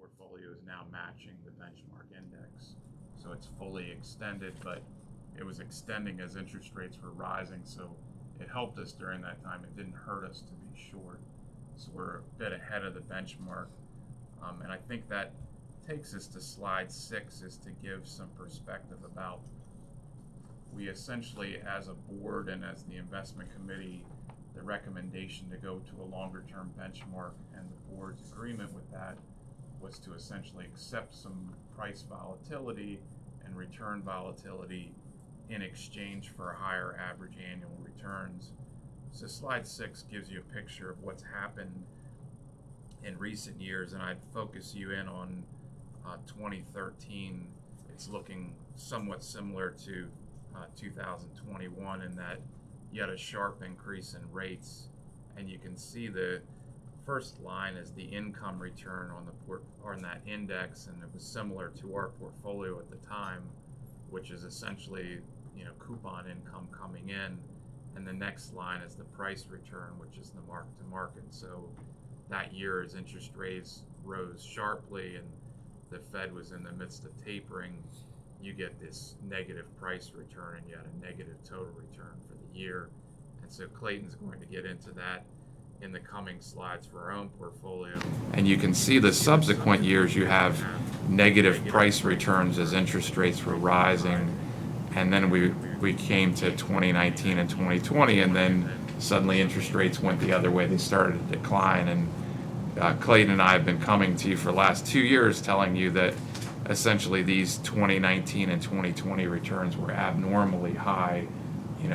portfolio is now matching the benchmark index. So it's fully extended, but it was extending as interest rates were rising. So it helped us during that time. It didn't hurt us to be short. So we're a bit ahead of the benchmark. And I think that takes us to slide 6, is to give some perspective about, we essentially, as a board and as the investment committee, the recommendation to go to a longer term benchmark, and the board's agreement with that was to essentially accept some price volatility and return volatility in exchange for higher average annual returns. So slide 6 gives you a picture of what's happened in recent years, and I'd focus you in on 2013. It's looking somewhat similar to 2021 in that you had a sharp increase in rates, and you can see the first line is the income return on that index, and it was similar to our portfolio at the time, which is essentially coupon income coming in, and the next line is the price return, which is the mark to market. So that year, as interest rates rose sharply and the Fed was in the midst of tapering, you get this negative price return, and you had a negative total return for the year. And so Clayton's going to get into that in the coming slides for our own portfolio. And you can see the subsequent years you have negative price returns as interest rates were rising. And then we came to 2019 and 2020, and then suddenly interest rates went the other way. They started to decline. And Clayton and I have been coming to you for the last 2 years telling you that essentially these 2019 and 2020 returns were abnormally high,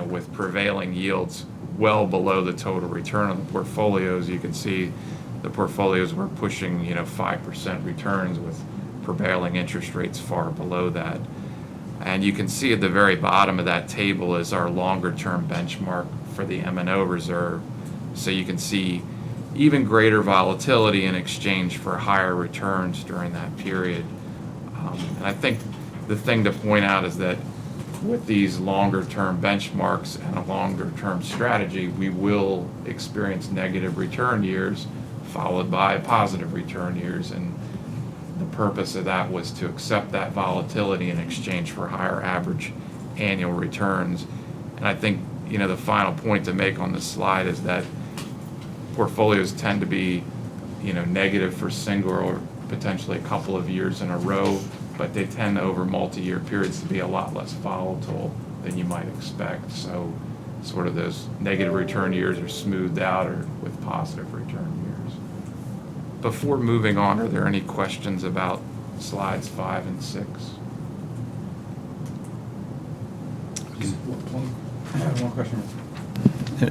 with prevailing yields well below the total return on the portfolios. You can see the portfolios were pushing 5% returns with prevailing interest rates far below that. And you can see at the very bottom of that table is our longer term benchmark for the M&O reserve. So you can see even greater volatility in exchange for higher returns during that period. And I think the thing to point out is that with these longer term benchmarks and a longer term strategy, we will experience negative return years followed by positive return years. And the purpose of that was to accept that volatility in exchange for higher average annual returns. And I think, the final point to make on this slide is that portfolios tend to be, negative for single or potentially a couple of years in a row, but they tend over multi-year periods to be a lot less volatile than you might expect. So sort of those negative return years are smoothed out or with positive return years. Before moving on, are there any questions about slides 5 and 6? One question.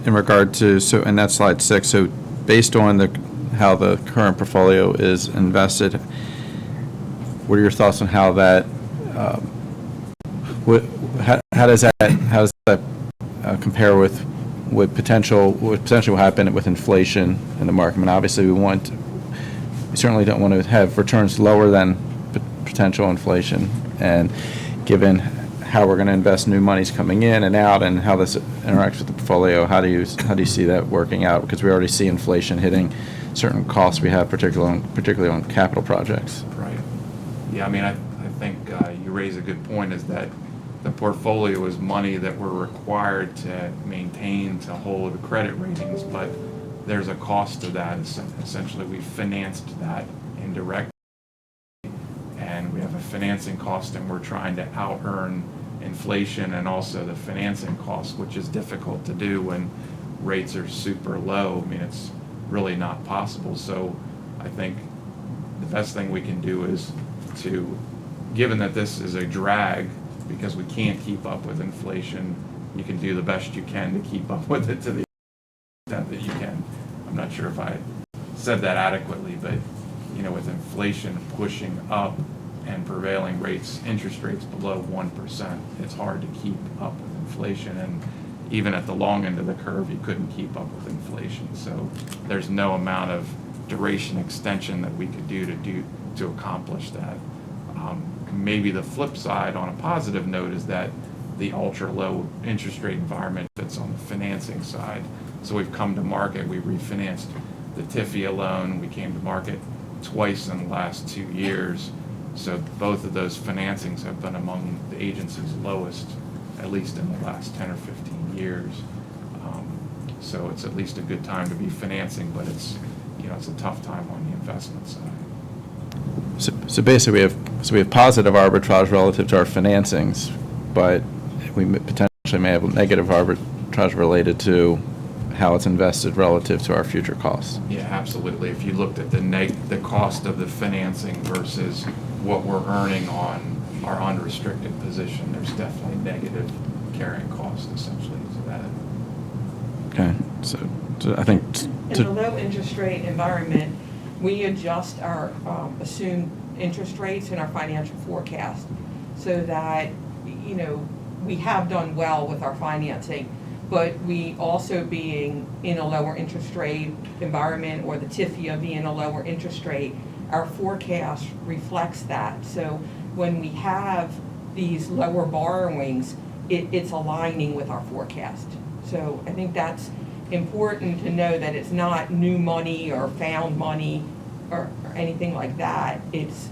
In regard to, and that's slide 6, so based on how the current portfolio is invested, what are your thoughts on how that, how does that compare with potentially will happen with inflation in the market? I mean, obviously we certainly don't want to have returns lower than potential inflation, and given how we're going to invest new monies coming in and out and how this interacts with the portfolio, how do you see that working out? Because we already see inflation hitting certain costs we have, particularly on capital projects. Right. Yeah, I mean, I think you raise a good point, is that the portfolio is money that we're required to maintain to hold credit ratings, but there's a cost to that. Essentially, we financed that indirectly, and we have a financing cost, and we're trying to out-earn inflation and also the financing cost, which is difficult to do when rates are super low. I mean, it's really not possible. So I think the best thing we can do is to, given that this is a drag because we can't keep up with inflation, you can do the best you can to keep up with it to the extent that you can. I'm not sure if I said that adequately, but with inflation pushing up and prevailing rates, interest rates below 1%, it's hard to keep up with inflation. And even at the long end of the curve, you couldn't keep up with inflation. So there's no amount of duration extension that we could do to accomplish that. Maybe the flip side on a positive note is that the ultra low interest rate environment fits on the financing side. So we've come to market, we refinanced the TIFIA loan, we came to market twice in the last 2 years. So both of those financings have been among the agency's lowest, at least in the last 10 or 15 years. So it's at least a good time to be financing, but it's, it's a tough time on the investment side. So basically, we have positive arbitrage relative to our financings, but we potentially may have negative arbitrage related to how it's invested relative to our future costs. Yeah, absolutely. If you looked at the cost of the financing versus what we're earning on our unrestricted position, there's definitely negative carrying cost essentially to that. Okay, so I think in a low interest rate environment, we adjust our assumed interest rates in our financial forecast so that, we have done well with our financing, but we also being in a lower interest rate environment, or the TIFIA being a lower interest rate, our forecast reflects that. So when we have these lower borrowings, it's aligning with our forecast. So I think that's important to know, that it's not new money or found money or anything like that. It's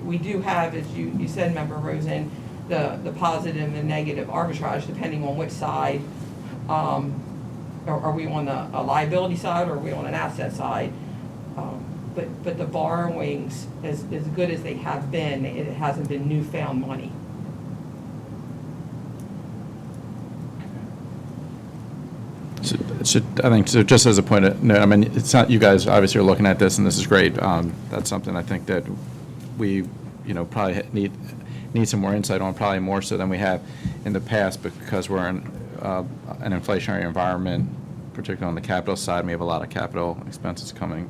we do have, as you said, Member Rosen, the positive and the negative arbitrage depending on which side. Are we on a liability side, or are we on an asset side? But the borrowings, as good as they have been, it hasn't been newfound money. I think, so just as a point of note, I mean, it's not, you guys obviously are looking at this, and this is great. That's something I think that we, probably need some more insight on, probably more so than we have in the past, because we're in an inflationary environment, particularly on the capital side. We have a lot of capital expenses coming,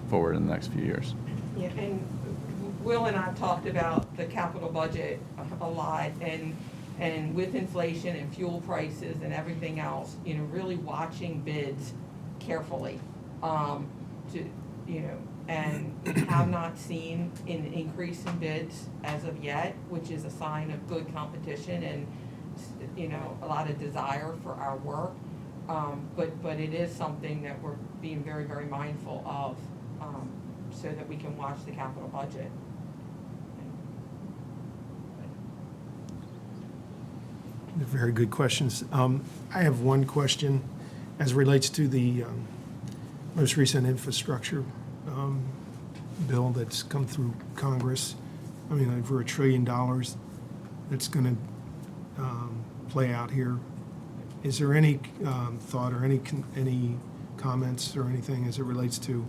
forward in the next few years. Yeah, and Will and I talked about the capital budget a lot, and with inflation and fuel prices and everything else, really watching bids carefully, and we have not seen an increase in bids as of yet, which is a sign of good competition and, a lot of desire for our work. But it is something that we're being very, very mindful of, so that we can watch the capital budget. Very good questions. I have one question as relates to the most recent infrastructure bill that's come through Congress. I mean, over $1 trillion that's going to play out here. Is there any thought or any comments or anything as it relates to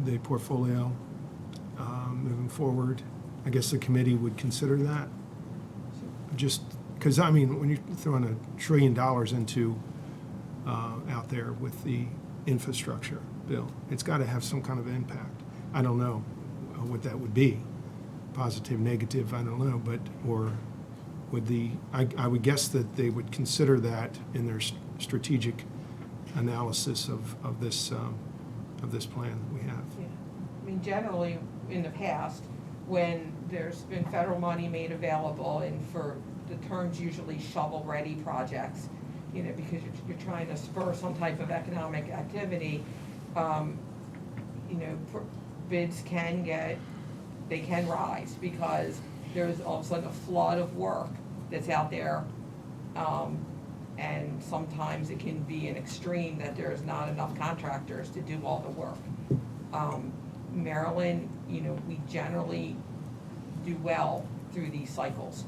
the portfolio moving forward? I guess the committee would consider that. Just because, I mean, when you're throwing $1 trillion into out there with the infrastructure bill, it's got to have some kind of impact. I don't know what that would be, positive, negative, I don't know, but, or would I would guess that they would consider that in their strategic analysis of this plan that we have. Yeah. I mean, generally, in the past, when there's been federal money made available, and for the terms usually shovel-ready projects, because you're trying to spur some type of economic activity, bids can rise, because there's all of a sudden a flood of work that's out there, and sometimes it can be an extreme that there's not enough contractors to do all the work. Maryland, we generally do well through these cycles.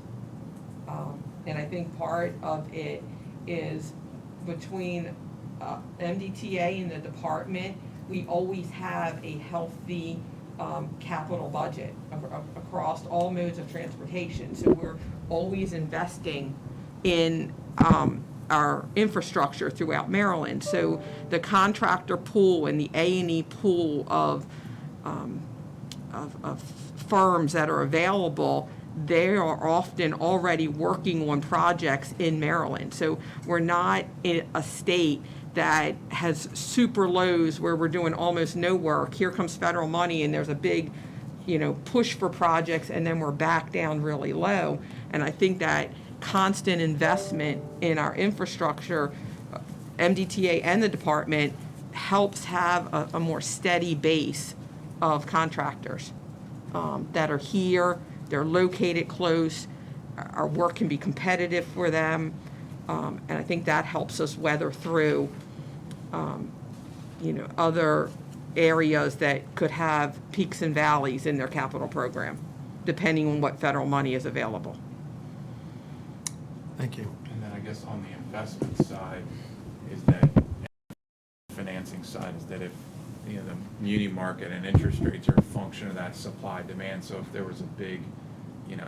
And I think part of it is between MDTA and the department, we always have a healthy capital budget across all modes of transportation. So we're always investing in our infrastructure throughout Maryland. So the contractor pool and the A&E pool of firms that are available, they are often already working on projects in Maryland. So we're not in a state that has super lows where we're doing almost no work. Here comes federal money and there's a big, push for projects, and then we're back down really low. And I think that constant investment in our infrastructure, MDTA and the department helps have a more steady base of contractors that are here, they're located close, our work can be competitive for them, and I think that helps us weather through, other areas that could have peaks and valleys in their capital program, depending on what federal money is available. Thank you. And then I guess on the investment side is that, financing side is that if, the muni market and interest rates are a function of that supply demand, so if there was a big,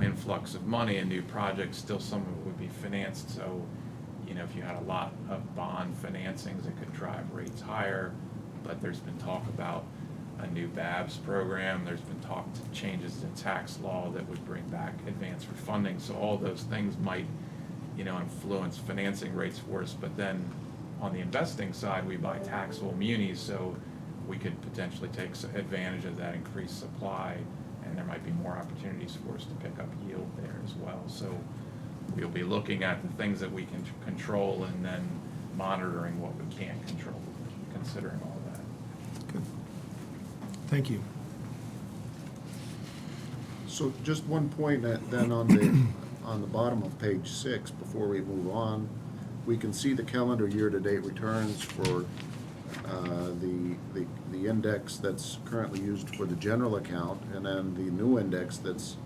influx of money and new projects, still some of it would be financed, so, if you had a lot of bond financings, it could drive rates higher, but there's been talk about a new BABS program, there's been talk to changes to tax law that would bring back advance refunding, so all those things might, influence financing rates for us, but then on the investing side, we buy taxable munis, so we could potentially take advantage of that increased supply, and there might be more opportunities for us to pick up yield there as well. So we'll be looking at the things that we can control and then monitoring what we can't control, considering all that. Good. Thank you. So just one point then on the bottom of page 6, before we move on, we can see the calendar year-to-date returns for the index that's currently used for the general account, and then the new index that's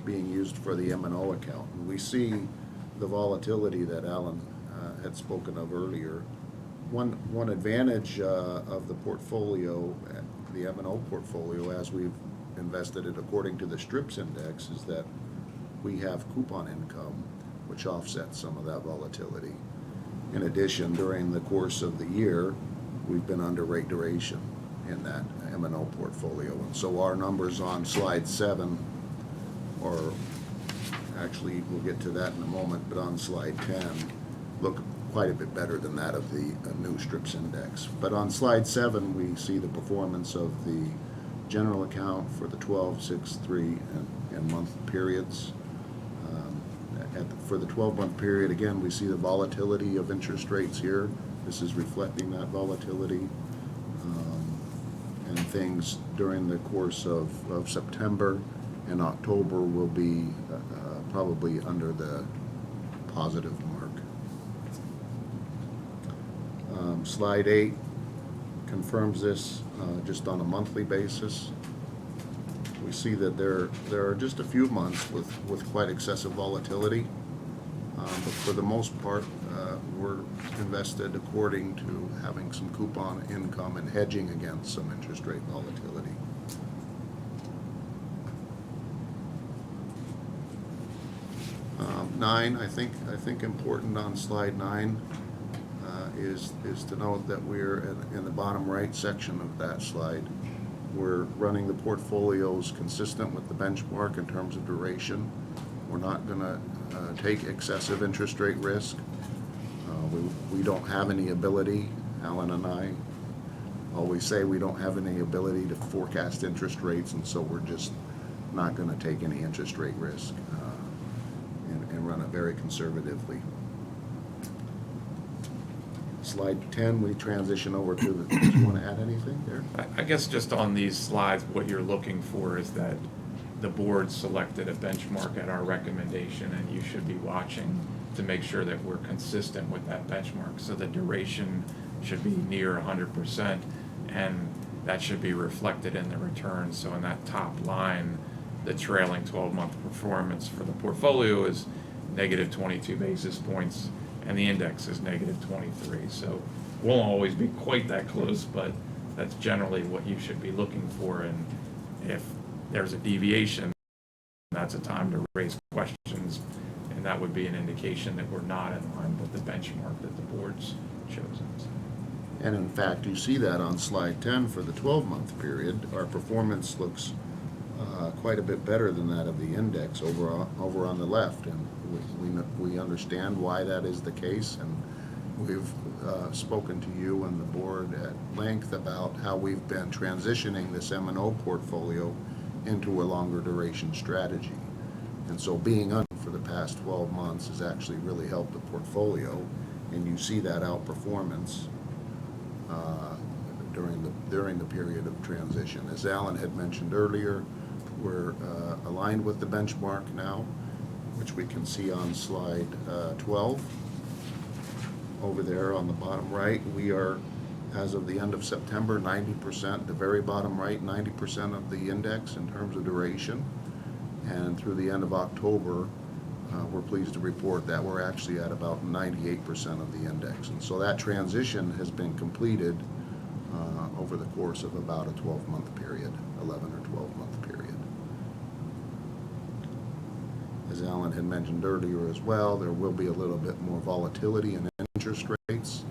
being used for the M&O account. And we see the volatility that Alan had spoken of earlier. One advantage of the portfolio, the M&O portfolio, as we've invested it according to the STRIPS index, is that we have coupon income, which offsets some of that volatility. In addition, during the course of the year, we've been under rate duration in that M&O portfolio. And so our numbers on slide 7, or actually we'll get to that in a moment, but on slide 10, look quite a bit better than that of the new STRIPS index. But on slide 7, we see the performance of the general account for the 12, 6, 3, and month periods. For the 12-month period, again, we see the volatility of interest rates here. This is reflecting that volatility. And things during the course of September and October will be probably under the positive mark. Slide 8 confirms this just on a monthly basis. We see that there are just a few months with quite excessive volatility, but for the most part, we're invested according to having some coupon income and hedging against some interest rate volatility. Nine, I think important on slide 9 is to note that we're in the bottom right section of that slide. We're running the portfolios consistent with the benchmark in terms of duration. We're not going to take excessive interest rate risk. We don't have any ability, Alan and I always say we don't have any ability to forecast interest rates, and so we're just not going to take any interest rate risk and run it very conservatively. Slide 10, we transition over to the, do you want to add anything there? I guess just on these slides, what you're looking for is that the board selected a benchmark at our recommendation, and you should be watching to make sure that we're consistent with that benchmark. So the duration should be near 100%, and that should be reflected in the returns. So in that top line, the trailing 12-month performance for the portfolio is negative 22 basis points, and the index is negative 23. So won't always be quite that close, but that's generally what you should be looking for. And if there's a deviation, that's a time to raise questions, and that would be an indication that we're not in line with the benchmark that the board's chosen. And in fact, you see that on slide 10 for the 12-month period. Our performance looks quite a bit better than that of the index over on the left, and we understand why that is the case, and we've spoken to you and the board at length about how we've been transitioning this M&O portfolio into a longer duration strategy. And so being for the past 12 months has actually really helped the portfolio, and you see that outperformance during the period of transition. As Alan had mentioned earlier, we're aligned with the benchmark now, which we can see on slide 12. Over there on the bottom right, we are, as of the end of September, 90%, the very bottom right, 90% of the index in terms of duration. And through the end of October, we're pleased to report that we're actually at about 98% of the index. And so that transition has been completed over the course of about a 12-month period, 11 or 12-month period. As Alan had mentioned earlier as well, there will be a little bit more volatility in interest rates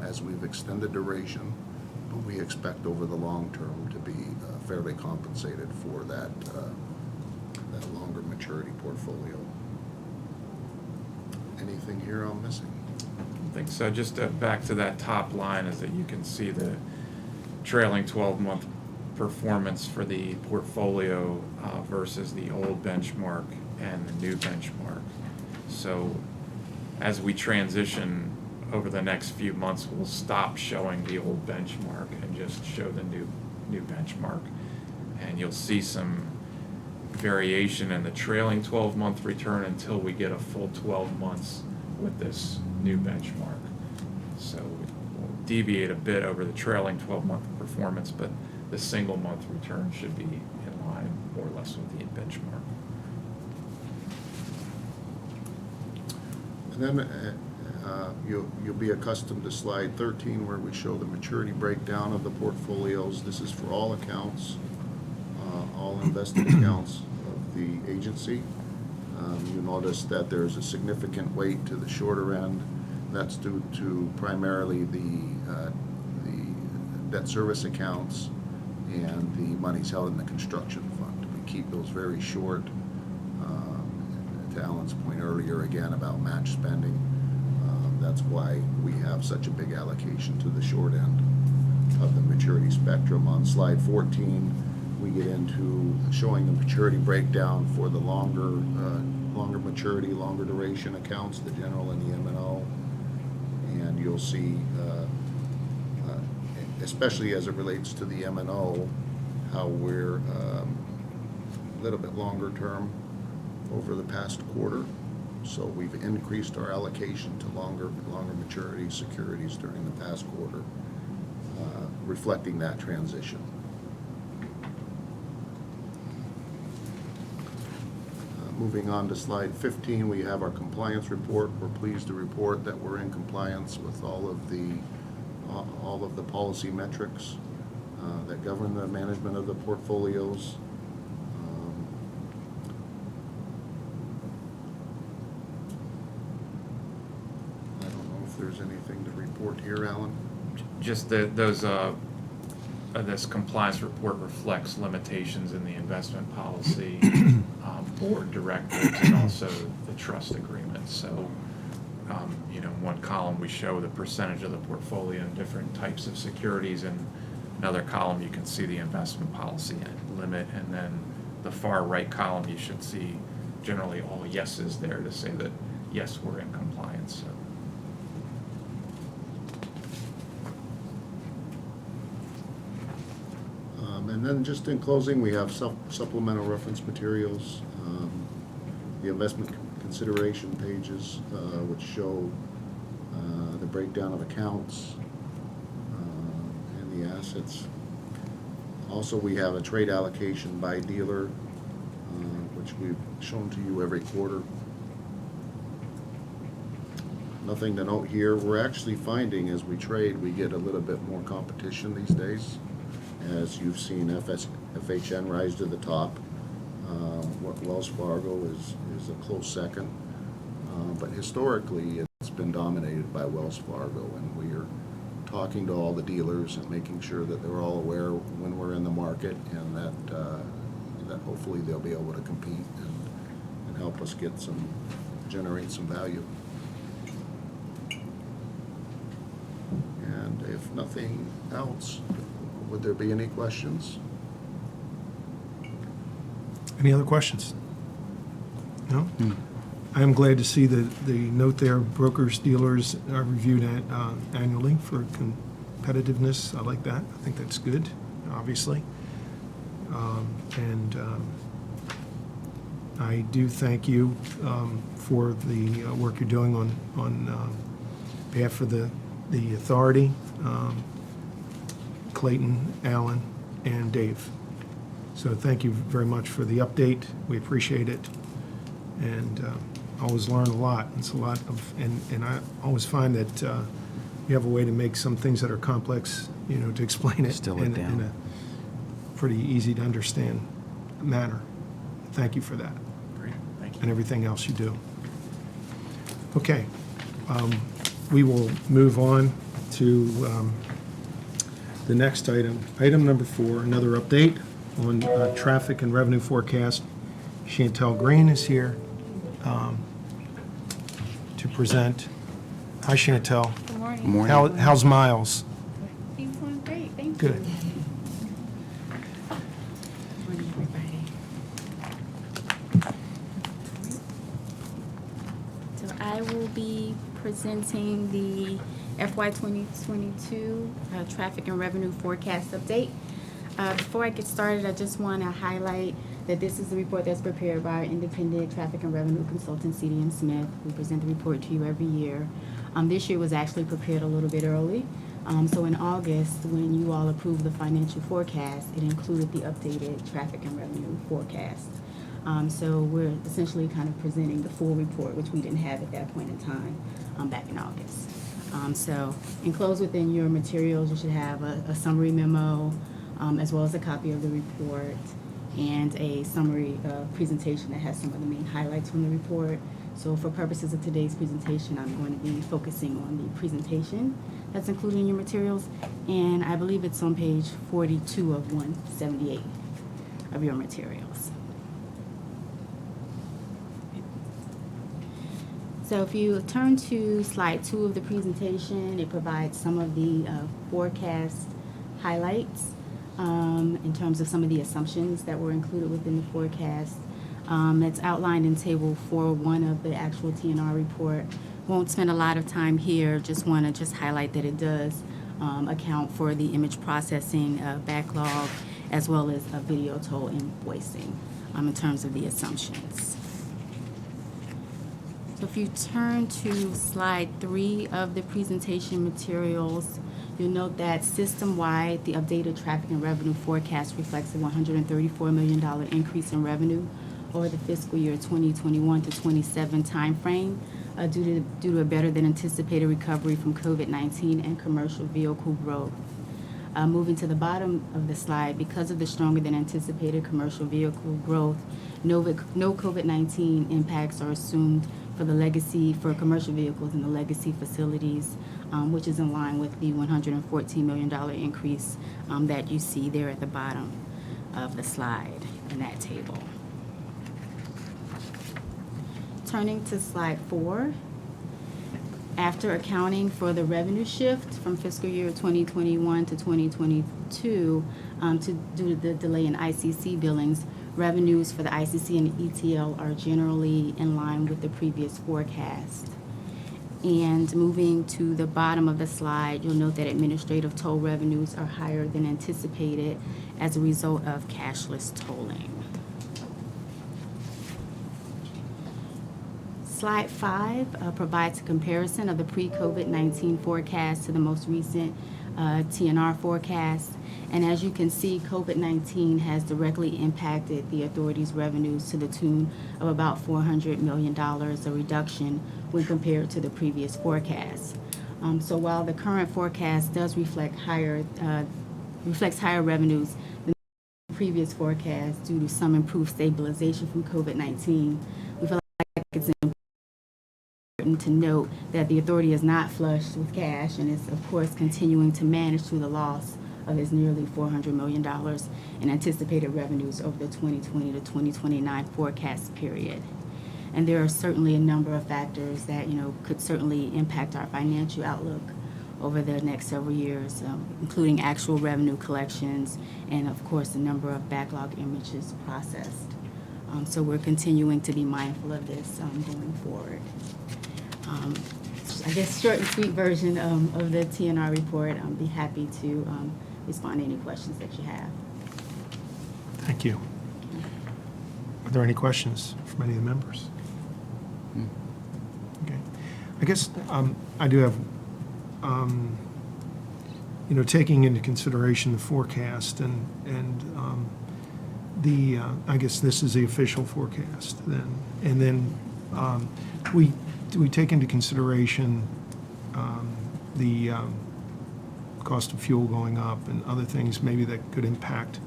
as we've extended duration, but we expect over the long term to be fairly compensated for that longer maturity portfolio. Anything here I'm missing? I think so. Just back to that top line is that you can see the trailing 12-month performance for the portfolio versus the old benchmark and the new benchmark. So as we transition over the next few months, we'll stop showing the old benchmark and just show the new benchmark. And you'll see some variation in the trailing 12-month return until we get a full 12 months with this new benchmark. So we'll deviate a bit over the trailing 12-month performance, but the single month return should be in line more or less with the benchmark. And then you'll be accustomed to slide 13 where we show the maturity breakdown of the portfolios. This is for all accounts, all invested accounts of the agency. You notice that there's a significant weight to the shorter end. That's due to primarily the debt service accounts and the monies held in the construction fund. We keep those very short. To Alan's point earlier again about match spending, that's why we have such a big allocation to the short end of the maturity spectrum. On slide 14, we get into showing the maturity breakdown for the longer maturity, longer duration accounts, the general and the M&O. And you'll see, especially as it relates to the M&O, how we're a little bit longer term over the past quarter. So we've increased our allocation to longer maturity securities during the past quarter, reflecting that transition. Moving on to slide 15, we have our compliance report. We're pleased to report that we're in compliance with all of the policy metrics that govern the management of the portfolios. I don't know if there's anything to report here, Alan. Just that this compliance report reflects limitations in the investment policy, board directives, and also the trust agreement. So, one column we show the percentage of the portfolio in different types of securities, and another column you can see the investment policy limit, and then the far right column you should see generally all yeses there to say that yes, we're in compliance. So. And then just in closing, we have supplemental reference materials, the investment consideration pages, which show the breakdown of accounts and the assets. Also, we have a trade allocation by dealer, which we've shown to you every quarter. Nothing to note here. We're actually finding as we trade, we get a little bit more competition these days. As you've seen FHN rise to the top. Wells Fargo is a close second. But historically, it's been dominated by Wells Fargo, and we are talking to all the dealers and making sure that they're all aware when we're in the market, and that hopefully they'll be able to compete and help us generate some value. And if nothing else, would there be any questions? Any other questions? No? I am glad to see the note there, brokers, dealers are reviewed annually for competitiveness. I like that. I think that's good, obviously. And I do thank you for the work you're doing on behalf of the authority, Clayton, Alan, and Dave. So thank you very much for the update. We appreciate it. And always learn a lot. It's a lot of, and I always find that you have a way to make some things that are complex, to explain it Distill it in down. a pretty easy to understand manner. Thank you for that Great, thank you. and everything else you do. Okay, we will move on to the next item. Item number 4, another update on traffic and revenue forecast. Chantel Green is here to present. Hi, Chantel. Good morning. Morning. How's Miles? He's doing great, thank you. Good. Morning, everybody. So I will be presenting the FY 2022 traffic and revenue forecast update. Before I get started, I just want to highlight that this is the report that's prepared by our independent traffic and revenue consultant, C.D. & Smith. We present the report to you every year. This year was actually prepared a little bit early. So in August, when you all approved the financial forecast, it included the updated traffic and revenue forecast. So we're essentially kind of presenting the full report, which we didn't have at that point in time back in August. So enclosed within your materials, you should have a summary memo, as well as a copy of the report and a summary presentation that has some of the main highlights from the report. So for purposes of today's presentation, I'm going to be focusing on the presentation that's included in your materials, and I believe it's on page 42 of 178 of your materials. So if you turn to slide 2 of the presentation, it provides some of the forecast highlights in terms of some of the assumptions that were included within the forecast. It's outlined in table 4.1 of the actual TNR report. Won't spend a lot of time here, just want to highlight that it does account for the image processing backlog as well as video toll invoicing in terms of the assumptions. So if you turn to slide 3 of the presentation materials, you'll note that system-wide, the updated traffic and revenue forecast reflects a $134 million increase in revenue over the fiscal year 2021 to 27 timeframe due to a better than anticipated recovery from COVID-19 and commercial vehicle growth. Moving to the bottom of the slide, because of the stronger than anticipated commercial vehicle growth, no COVID-19 impacts are assumed for commercial vehicles in the legacy facilities, which is in line with the $114 million increase that you see there at the bottom of the slide in that table. Turning to slide 4, after accounting for the revenue shift from fiscal year 2021 to 2022 due to the delay in ICC billings, revenues for the ICC and ETL are generally in line with the previous forecast. And moving to the bottom of the slide, you'll note that administrative toll revenues are higher than anticipated as a result of cashless tolling. Slide 5 provides a comparison of the pre-COVID-19 forecast to the most recent TNR forecast. And as you can see, COVID-19 has directly impacted the authority's revenues to the tune of about $400 million, a reduction when compared to the previous forecast. So while the current forecast does reflects higher revenues than the previous forecast due to some improved stabilization from COVID-19, we feel like it's important to note that the authority is not flushed with cash and is, of course, continuing to manage through the loss of its nearly $400 million in anticipated revenues over the 2020 to 2029 forecast period. And there are certainly a number of factors that, could certainly impact our financial outlook over the next several years, including actual revenue collections and, of course, the number of backlog images processed. So we're continuing to be mindful of this going forward. I guess short and sweet version of the TNR report. I'll be happy to respond to any questions that you have. Thank you. Are there any questions from any of the members? Okay. I guess I do have, taking into consideration the forecast and I guess this is the official forecast then. And then do we take into consideration the cost of fuel going up and other things maybe that could impact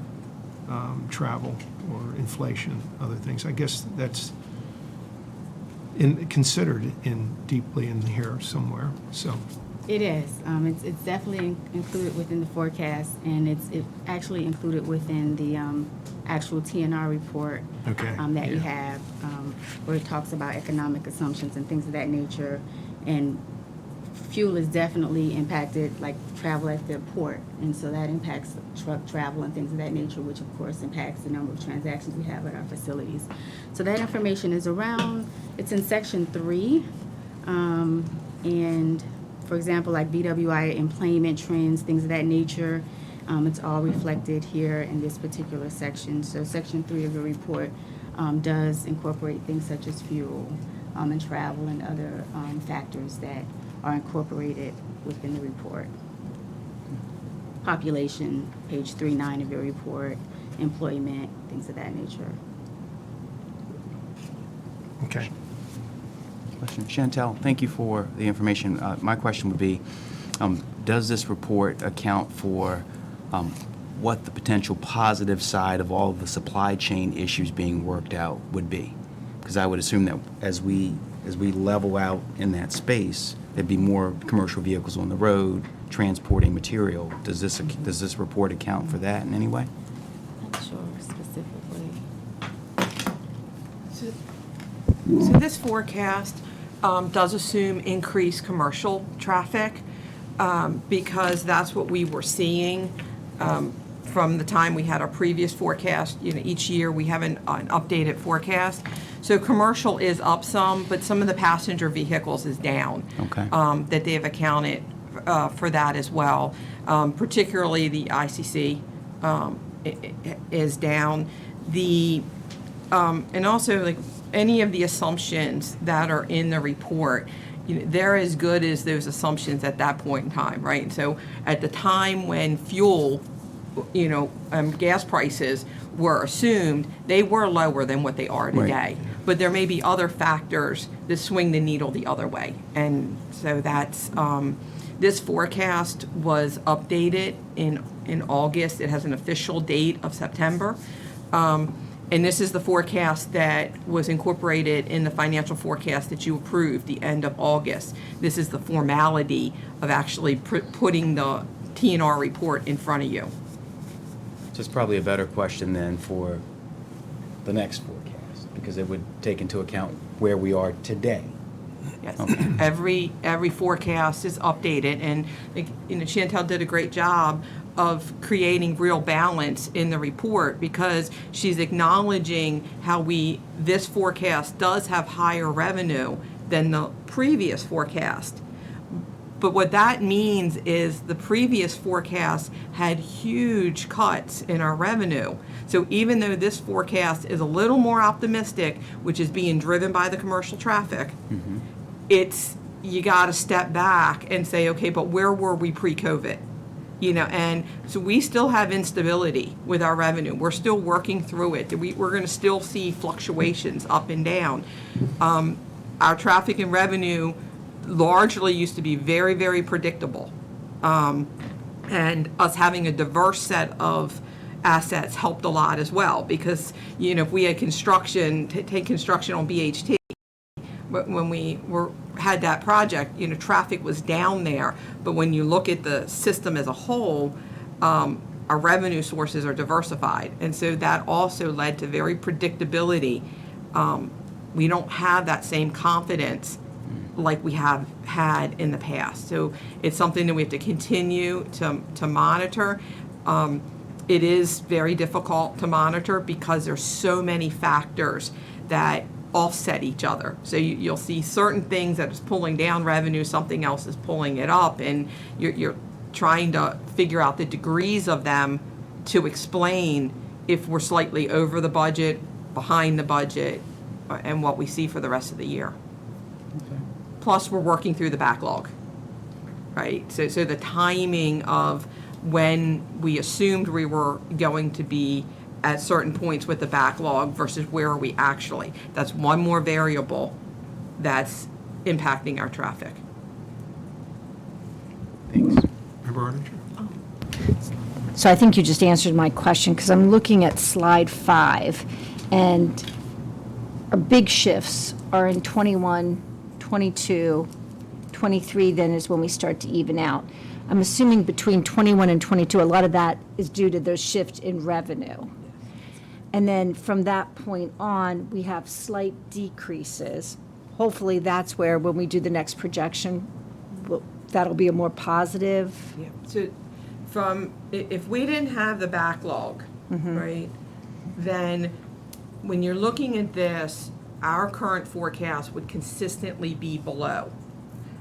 travel or inflation, other things? I guess that's considered deeply in here somewhere, so. It is. It's definitely included within the forecast, and it's actually included within the actual TNR report Okay, that you yeah. have, where it talks about economic assumptions and things of that nature. And fuel is definitely impacted, like travel at the port, and so that impacts truck travel and things of that nature, which of course impacts the number of transactions we have at our facilities. So that information is around, it's in section 3, and for example, like BWI employment trends, things of that nature, it's all reflected here in this particular section. So section 3 of the report does incorporate things such as fuel and travel and other factors that are incorporated within the report. Population, page 3-9 of your report, employment, things of that nature. Okay. Question. Chantel, thank you for the information. My question would be, does this report account for what the potential positive side of all of the supply chain issues being worked out would be? Because I would assume that as we level out in that space, there'd be more commercial vehicles on the road transporting material. Does this report account for that in any way? Not sure specifically. So this forecast does assume increased commercial traffic because that's what we were seeing from the time we had our previous forecast. Each year we have an updated forecast. So commercial is up some, but some of the passenger vehicles is down. Okay. That they have accounted for that as well. Particularly the ICC is down. And also like any of the assumptions that are in the report, they're as good as those assumptions at that point in time, right? And so at the time when fuel, gas prices were assumed, they were lower than what they are today. Right. But there may be other factors that swing the needle the other way. And so that's, this forecast was updated in August. It has an official date of September. And this is the forecast that was incorporated in the financial forecast that you approved the end of August. This is the formality of actually putting the TNR report in front of you. So it's probably a better question then for the next forecast, because it would take into account where we are today. Yes. Okay. Every forecast is updated, and Chantel did a great job of creating real balance in the report because she's acknowledging how this forecast does have higher revenue than the previous forecast. But what that means is the previous forecast had huge cuts in our revenue. So even though this forecast is a little more optimistic, which is being driven by the commercial traffic, you got to step back and say, okay, but where were we pre-COVID? And so we still have instability with our revenue. We're still working through it. We're going to still see fluctuations up and down. Our traffic and revenue largely used to be very, very predictable. And us having a diverse set of assets helped a lot as well because, if we had construction, take construction on BHT, when we had that project, traffic was down there. But when you look at the system as a whole, our revenue sources are diversified. And so that also led to very predictability. We don't have that same confidence like we have had in the past. So it's something that we have to continue to monitor. it is very difficult to monitor because there's so many factors that offset each other. So you'll see certain things that is pulling down revenue, something else is pulling it up, and you're trying to figure out the degrees of them to explain if we're slightly over the budget, behind the budget, and what we see for the rest of the year. Plus, we're working through the backlog, right? So the timing of when we assumed we were going to be at certain points with the backlog versus where are we actually. That's one more variable that's impacting our traffic. Thanks. Member Armitage? So I think you just answered my question, because I'm looking at slide 5, and our big shifts are in 21, 22, 23 then is when we start to even out. I'm assuming between 21 and 22, a lot of that is due to those shifts in revenue. And then from that point on, we have slight decreases. Hopefully, that's where, when we do the next projection, that'll be a more positive. Yeah. So if we didn't have the backlog, right, then when you're looking at this, our current forecast would consistently be below.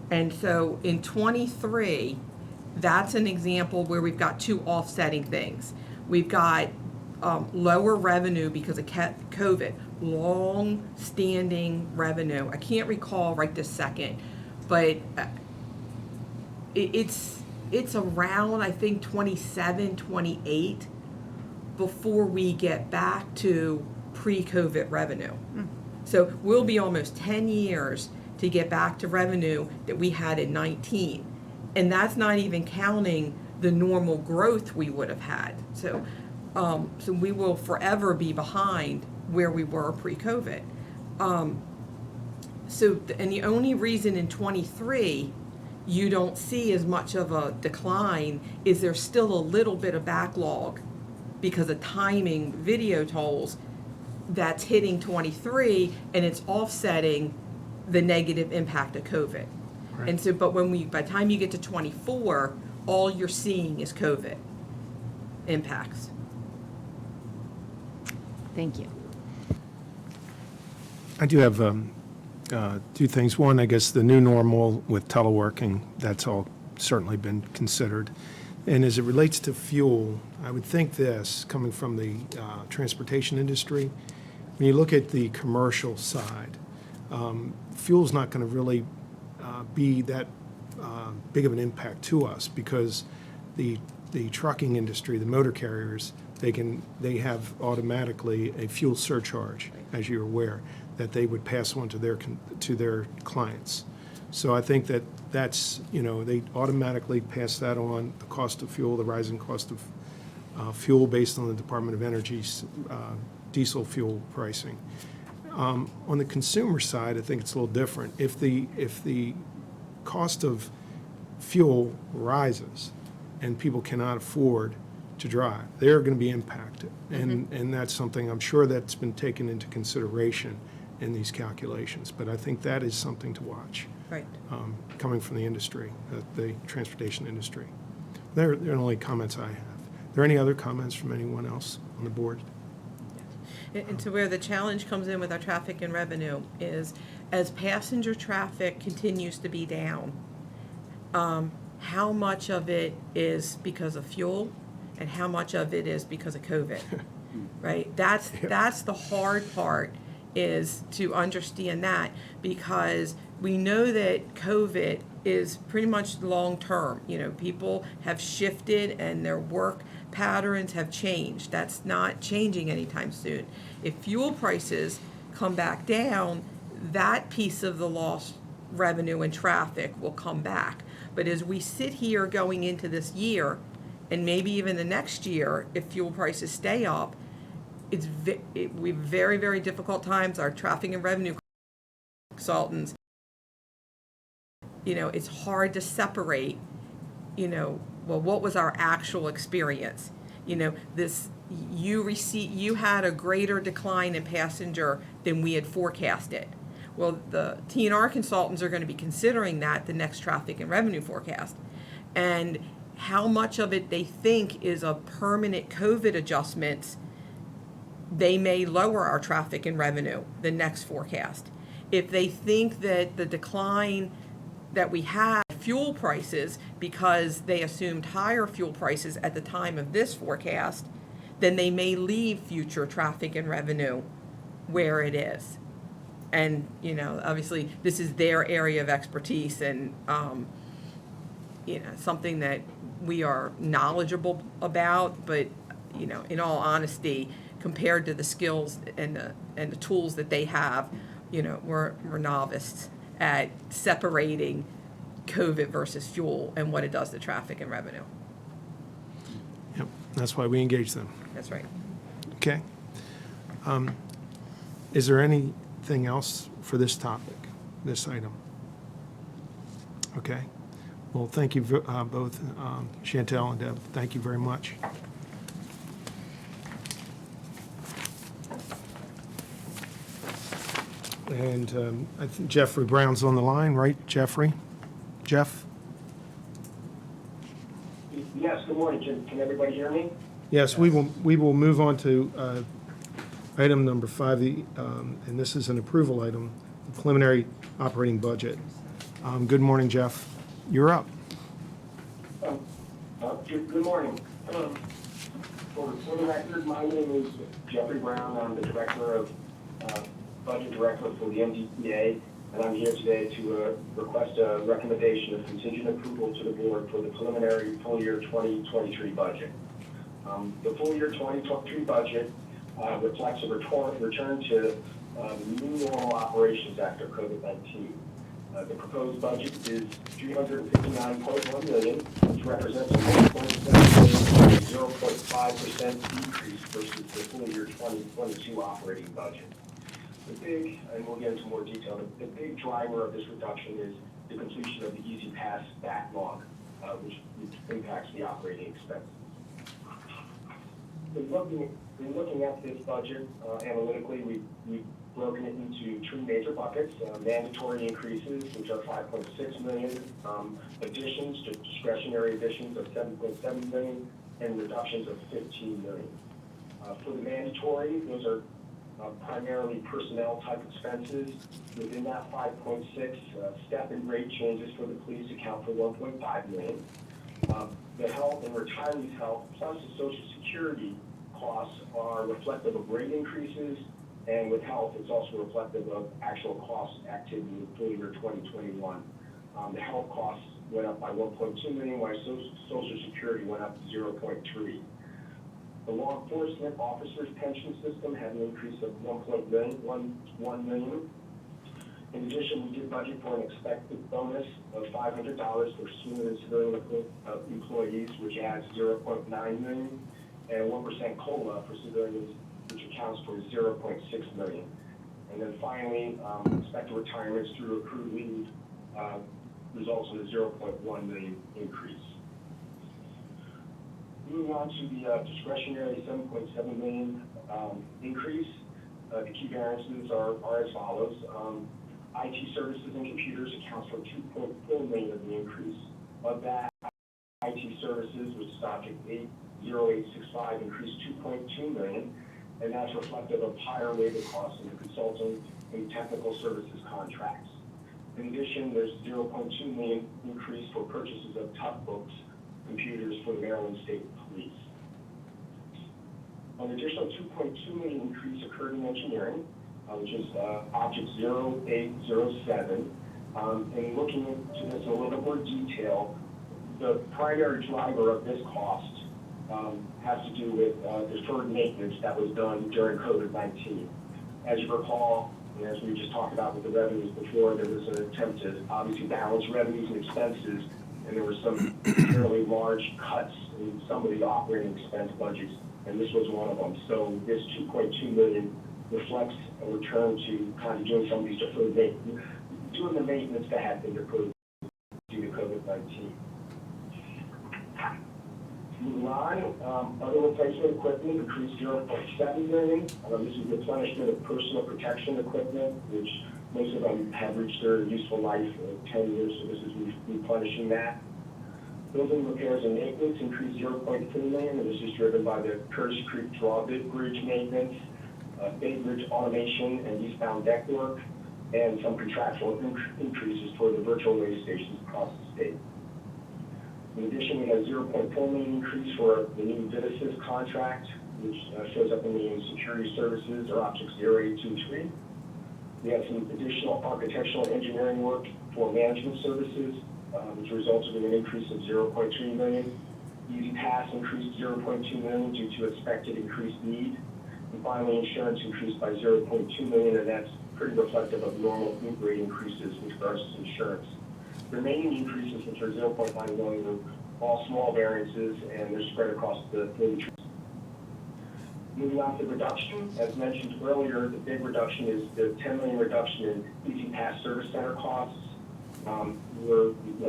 And so in 23, that's an example where we've got two offsetting things. We've got lower revenue because of COVID, long-standing revenue. I can't recall right this second, but it's around, I think, 27, 28 before we get back to pre-COVID revenue. So we'll be almost 10 years to get back to revenue that we had in 19. And that's not even counting the normal growth we would have had. So we will forever be behind where we were pre-COVID. And the only reason in 23 you don't see as much of a decline is there's still a little bit of backlog because of timing video tolls that's hitting 23, and it's offsetting the negative impact of COVID. Right. And so, but by the time you get to 24, all you're seeing is COVID impacts. Thank you. I do have two things. One, I guess the new normal with teleworking, that's all certainly been considered. And as it relates to fuel, I would think this, coming from the transportation industry, when you look at the commercial side, fuel's not going to really be that big of an impact to us, because the trucking industry, the motor carriers, they have automatically a fuel surcharge, as you're aware, that they would pass on to their clients. So I think that's they automatically pass that on, the cost of fuel, the rising cost of fuel based on the Department of Energy's diesel fuel pricing. On the consumer side, I think it's a little different. If the cost of fuel rises and people cannot afford to drive, they're going to be impacted. And that's something I'm sure that's been taken into consideration in these calculations. But I think that is something to watch. Right. Coming from the industry, the transportation industry. They're the only comments I have. Are there any other comments from anyone else on the board? And so where the challenge comes in with our traffic and revenue is, as passenger traffic continues to be down, how much of it is because of fuel and how much of it is because of COVID, right? That's the hard part, is to understand that, because we know that COVID is pretty much long-term. People have shifted and their work patterns have changed. That's not changing anytime soon. If fuel prices come back down, that piece of the lost revenue and traffic will come back. But as we sit here going into this year, and maybe even the next year, if fuel prices stay up, we have very, very difficult times. Our traffic and revenue consultants, it's hard to separate, what was our actual experience? You had a greater decline in passenger than we had forecasted. Well, the T&R consultants are going to be considering that the next traffic and revenue forecast. And how much of it they think is a permanent COVID adjustments, they may lower our traffic and revenue the next forecast. If they think that the decline that we have fuel prices, because they assumed higher fuel prices at the time of this forecast, then they may leave future traffic and revenue where it is. And, you know, obviously, this is their area of expertise and, you know, something that we are knowledgeable about, but, you know, in all honesty, compared to the skills and the tools that they have, you know, we're novice at separating COVID versus fuel and what it does to traffic and revenue. Yep, that's why we engage them. That's right. Okay. Is there anything else for this topic, this item? Okay. Well, thank you both, Chantel and Deb. Thank you very much. And I think Jeffrey Brown's on the line, right, Jeffrey? Jeff? Yes, good morning. Can everybody hear me? Yes, we will move on to item number 5, and this is an approval item, the preliminary operating budget. Good morning, Jeff. You're up. Good morning. For the record, my name is Jeffrey Brown. I'm the Director of Budget Director for the MDTA, and I'm here today to request a recommendation of contingent approval to the board for the preliminary full year 2023 budget. The full year 2023 budget reflects a return to new normal operations after COVID-19. The proposed budget is $359.1 million, which represents a 1.7 million, 0.5% decrease versus the full year 2022 operating budget. The big, and we'll get into more detail, the big driver of this reduction is the completion of the Easy Pass backlog, which impacts the operating expenses. In looking at this budget analytically, we've broken it into 3 major buckets: mandatory increases, which are $5.6 million, additions to discretionary additions of $7.7 million, and reductions of $15 million. For the mandatory, those are primarily personnel type expenses. Within that 5.6, step and rate changes for the police account for $1.5 million. The health and retirees' health plus the Social Security costs are reflective of rate increases, and with health, it's also reflective of actual cost activity in full year 2021. The health costs went up by $1.2 million, while Social Security went up 0.3. The law enforcement officers' pension system had an increase of $1 million. In addition, we did budget for an expected bonus of $500 for senior and civilian employees, which adds $0.9 million, and 1% COLA for civilians, which accounts for $0.6 million. And then finally, expected retirements through accrued leave results in a $0.1 million increase. Moving on to the discretionary $7.7 million increase, the key variances are as follows. IT services and computers accounts for $2.4 million of the increase. Of that, IT services, which is object 80865, increased $2.2 million, and that's reflective of higher labor costs in the consulting and technical services contracts. In addition, there's $0.2 million increase for purchases of tough books computers for the Maryland State Police. An additional $2.2 million increase occurred in engineering, which is object 0807. And looking into this in a little bit more detail, the primary driver of this cost has to do with deferred maintenance that was done during COVID-19. As you recall, and as we just talked about with the revenues before, there was an attempt to obviously balance revenues and expenses, and there were some fairly large cuts in some of the operating expense budgets, and this was one of them. So this $2.2 million reflects a return to kind of doing some of these deferred maintenance, doing the maintenance that had been deferred due to COVID-19. Moving on, other replacement equipment increased $0.7 million. This is replenishment of personal protection equipment, which most of them have reached their useful life of 10 years, so this is replenishing that. Building repairs and maintenance increased 0.3 million, and this is driven by the Curtis Creek Drawbridge maintenance, Bay Bridge automation and eastbound deck work, and some contractual increases toward the virtual way stations across the state. In addition, we had 0.4 million increase for the new VidAssist contract, which shows up in the security services or Object 0823. We had some additional architectural and engineering work for management services, which resulted in an increase of 0.3 million. Easy Pass increased 0.2 million due to expected increased need. And finally, insurance increased by 0.2 million, and that's pretty reflective of normal rate increases with regards to insurance. The remaining increases, which are 0.9 million, are all small variances, and they're spread across the 30 trees. Moving on to reduction, as mentioned earlier, the big reduction is the 10 million reduction in Easy Pass service center costs.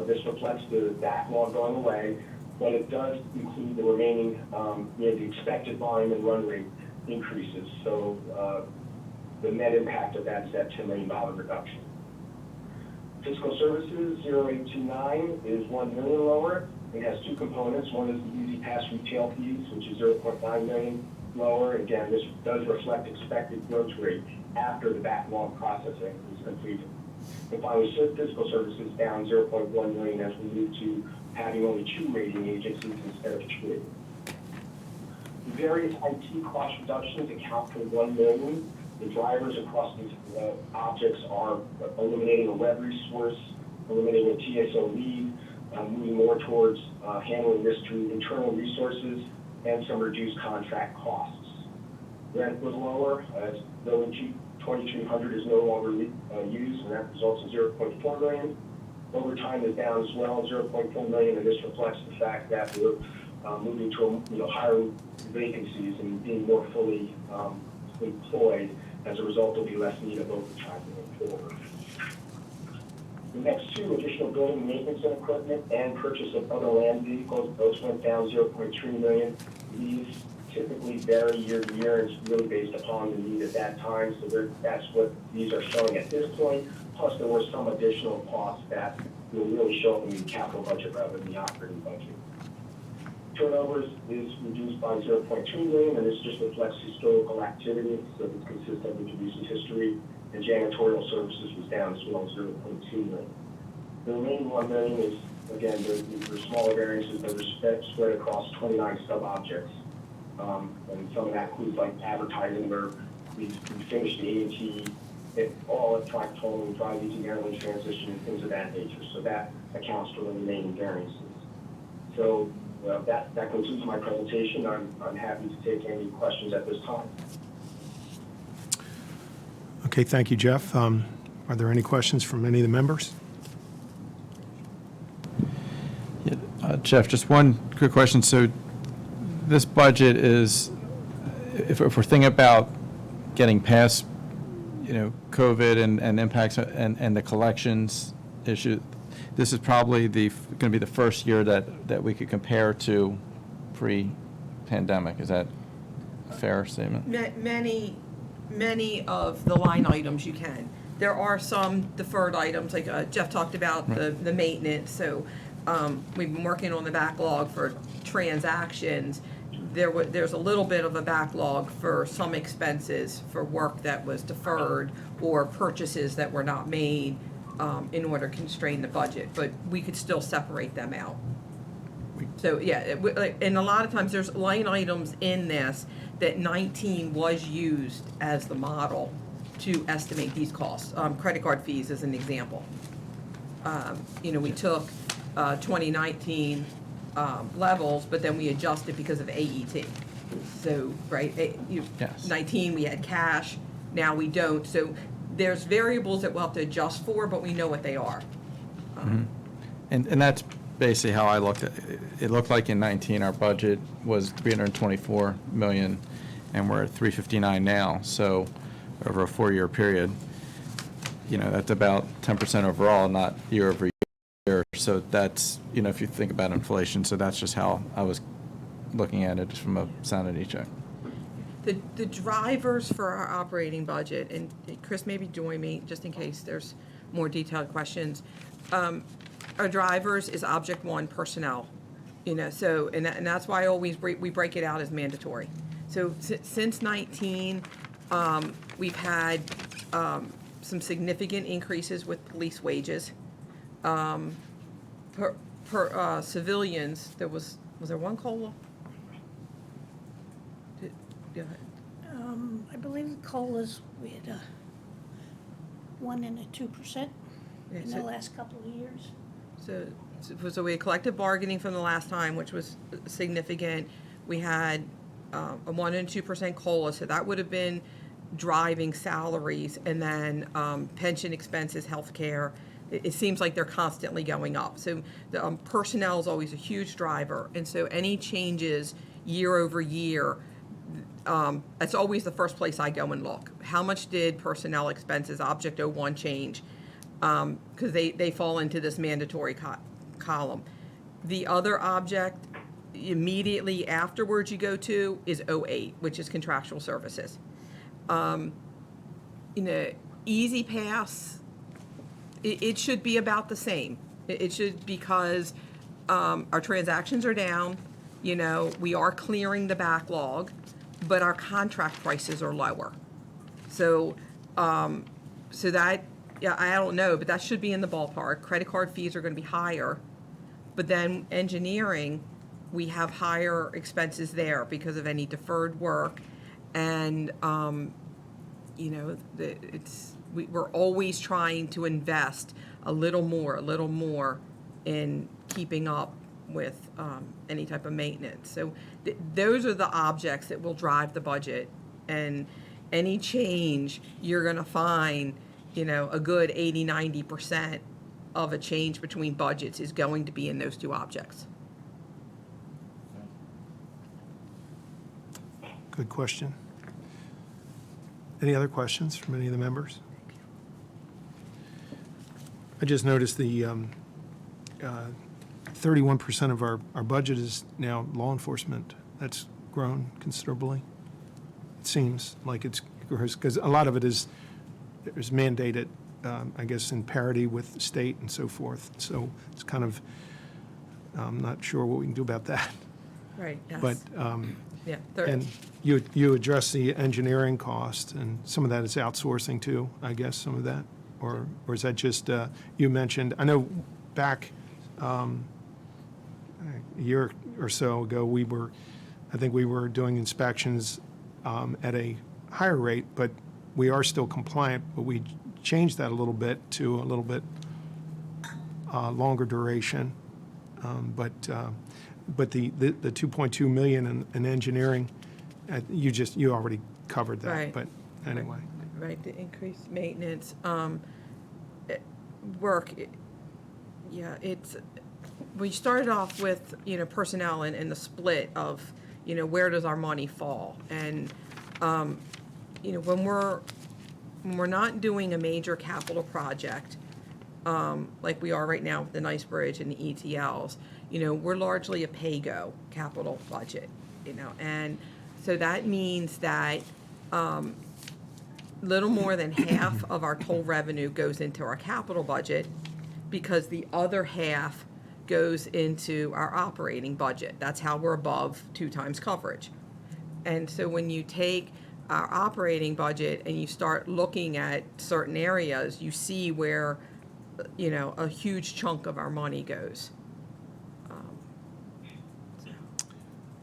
This reflects the backlog going away, but it does include the remaining, the expected volume and run rate increases. So the net impact of that is that $10 million reduction. Fiscal services 0829 is 1 million lower. It has two components. One is the Easy Pass retail fees, which is 0.9 million lower. Again, this does reflect expected growth rate after the backlog processing is completed. And finally, fiscal services down 0.1 million as we move to having only 2 rating agencies instead of 3. The various IT cost reductions account for 1 million. The drivers across these objects are eliminating a web resource, eliminating a TSO lead, moving more towards handling this through internal resources, and some reduced contract costs. Rent was lower as building 2300 is no longer used, and that results in 0.4 million. Overtime is down as well, 0.4 million, and this reflects the fact that we're moving to higher vacancies and being more fully employed. As a result, there'll be less need of overtime going forward. The next two, additional building maintenance and equipment and purchase of other land vehicles, those went down 0.3 million. These typically vary year to year. It's really based upon the need at that time. So that's what these are showing at this point. Plus, there were some additional costs that will really show up in the capital budget rather than the operating budget. Turnovers is reduced by 0.2 million, and this just reflects historical activity, so it's consistent with the recent history. And janitorial services was down as well, 0.2 million. The remaining 1 million is, again, they're smaller variances that are spread across 29 sub-objects. And some of that includes like advertising, where we finished the A&T, all electronic tolling, drive easy airline transition, and things of that nature. So that accounts for the remaining variances. So that concludes my presentation. I'm happy to take any questions at this time. Okay, thank you, Jeff. Are there any questions from any of the members? Yeah, Jeff, just one quick question. So this budget is, if we're thinking about getting past, COVID and impacts and the collections issue, this is probably going to be the first year that we could compare to pre-pandemic. Is that a fair statement? Many of the line items you can. There are some deferred items, like Jeff talked about, Right. the maintenance. So we've been working on the backlog for transactions. There's a little bit of a backlog for some expenses for work that was deferred or purchases that were not made in order to constrain the budget, but we could still separate them out. So yeah, and a lot of times there's line items in this that 19 was used as the model to estimate these costs. Credit card fees is an example. We took 2019 levels, but then we adjusted because of AET. So, right, Yes. 19 we had cash, now we don't. So there's variables that we'll have to adjust for, but we know what they are. And that's basically how I looked at it. It looked like in 19 our budget was 324 million, and we're at 359 now. So over a 4-year period, that's about 10% overall, not year over year. So that's, if you think about inflation, so that's just how I was looking at it, just from a sanity check. The drivers for our operating budget, and Chris, maybe join me just in case there's more detailed questions. our drivers is object one, personnel. You know, so, and that's why I always we break it out as mandatory. So since 19, we've had some significant increases with police wages. Per civilians, was there one COLA? Go ahead. I believe the COLAs, we had a 1% and a 2% in the last couple of years. So we had collective bargaining from the last time, which was significant. We had a 1% and 2% COLA, so that would have been driving salaries, and then pension expenses, healthcare. It seems like they're constantly going up. So the personnel is always a huge driver, and so any changes year over year, that's always the first place I go and look. How much did personnel expenses, Object 01, change? Because they fall into this mandatory column. The other object immediately afterwards you go to is 08, which is contractual services. Easy Pass, it should be about the same. It should, because our transactions are down, we are clearing the backlog, but our contract prices are lower. So that, yeah, I don't know, but that should be in the ballpark. Credit card fees are going to be higher, but then engineering, we have higher expenses there because of any deferred work, and we're always trying to invest a little more in keeping up with any type of maintenance. So those are the objects that will drive the budget, and any change you're going to find, a good 80-90% of a change between budgets is going to be in those two objects. Good question. Any other questions from any of the members? I just noticed the 31% of our budget is now law enforcement. That's grown considerably. It seems like it's, because a lot of it is mandated, I guess, in parity with the state and so forth. So it's kind of, I'm not sure what we can do about that. Right. Yes. But, yeah. and you address the engineering cost, and some of that is outsourcing too, I guess, some of that? Or is that just, you mentioned, I know back a year or so ago, I think we were doing inspections at a higher rate, but we are still compliant, but we changed that a little bit to a little bit longer duration. But the 2.2 million in engineering, you already covered that. Right. But anyway. Right, the increased maintenance, work, we started off with, personnel and the split of, where does our money fall? And, when we're not doing a major capital project, like we are right now with the Nice Bridge and the ETLs, we're largely a pay-go capital budget, and so that means that, little more than half of our total revenue goes into our capital budget, because the other half goes into our operating budget. That's how we're above 2 times coverage. And so when you take our operating budget and you start looking at certain areas, you see where, a huge chunk of our money goes.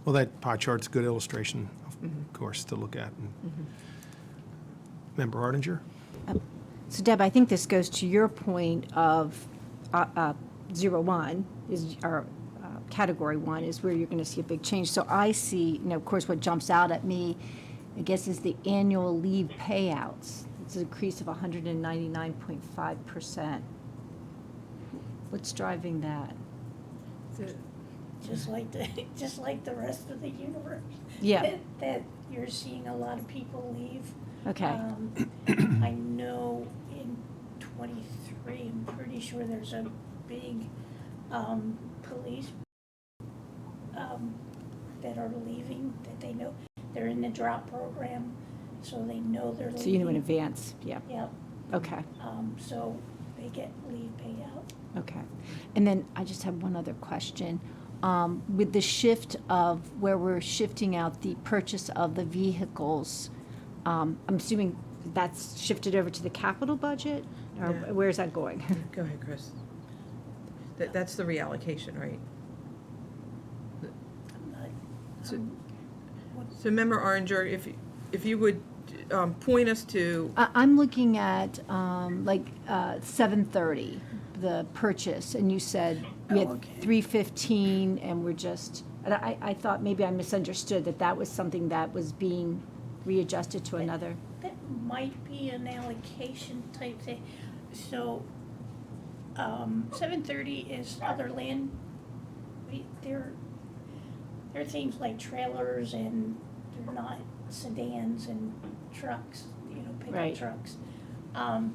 Well, that pie chart's a good illustration, of course, to look at. Member Artinger? So Deb, I think this goes to your point of 01 is, or category 1 is where you're going to see a big change. So I see, of course, what jumps out at me, I guess, is the annual leave payouts. It's an increase of 199.5%. What's driving that? Just like the rest of the universe. Yeah. That you're seeing a lot of people leave. Okay. I know in '23, I'm pretty sure there's a big police that are leaving, that they know they're in the drop program, so they know they're leaving. So you know in advance, yeah. Yep. Okay. So they get leave paid out. Okay. And then I just have one other question. With the shift of where we're shifting out the purchase of the vehicles, I'm assuming that's shifted over to the capital budget? Or Yeah. where's that going? Go ahead, Chris. That's the reallocation, right? I'm not, So, what- so Member Oranger, if you would point us to, I'm looking at, 730, the purchase, and you said we had Oh, okay. 315, and and I thought maybe I misunderstood that was something that was being readjusted to another. That might be an allocation type thing. So, 730 is other land. They're things like trailers, and they're not sedans and trucks, pickup Right. trucks. And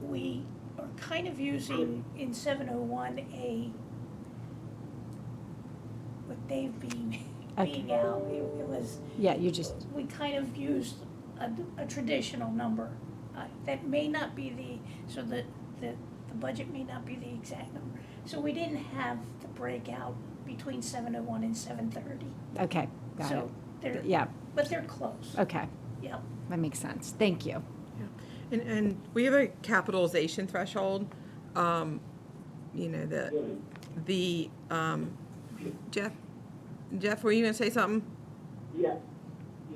we are kind of using in 701 with Dave being out, it was, Yeah, you just, we kind of used a traditional number. That may not be so the budget may not be the exact number. So we didn't have the breakout between 701 and 730. okay, got So they're, it. Yeah, but they're close. okay, Yep. that makes sense. Thank you. and we have a capitalization threshold. Jeff, were you gonna say something?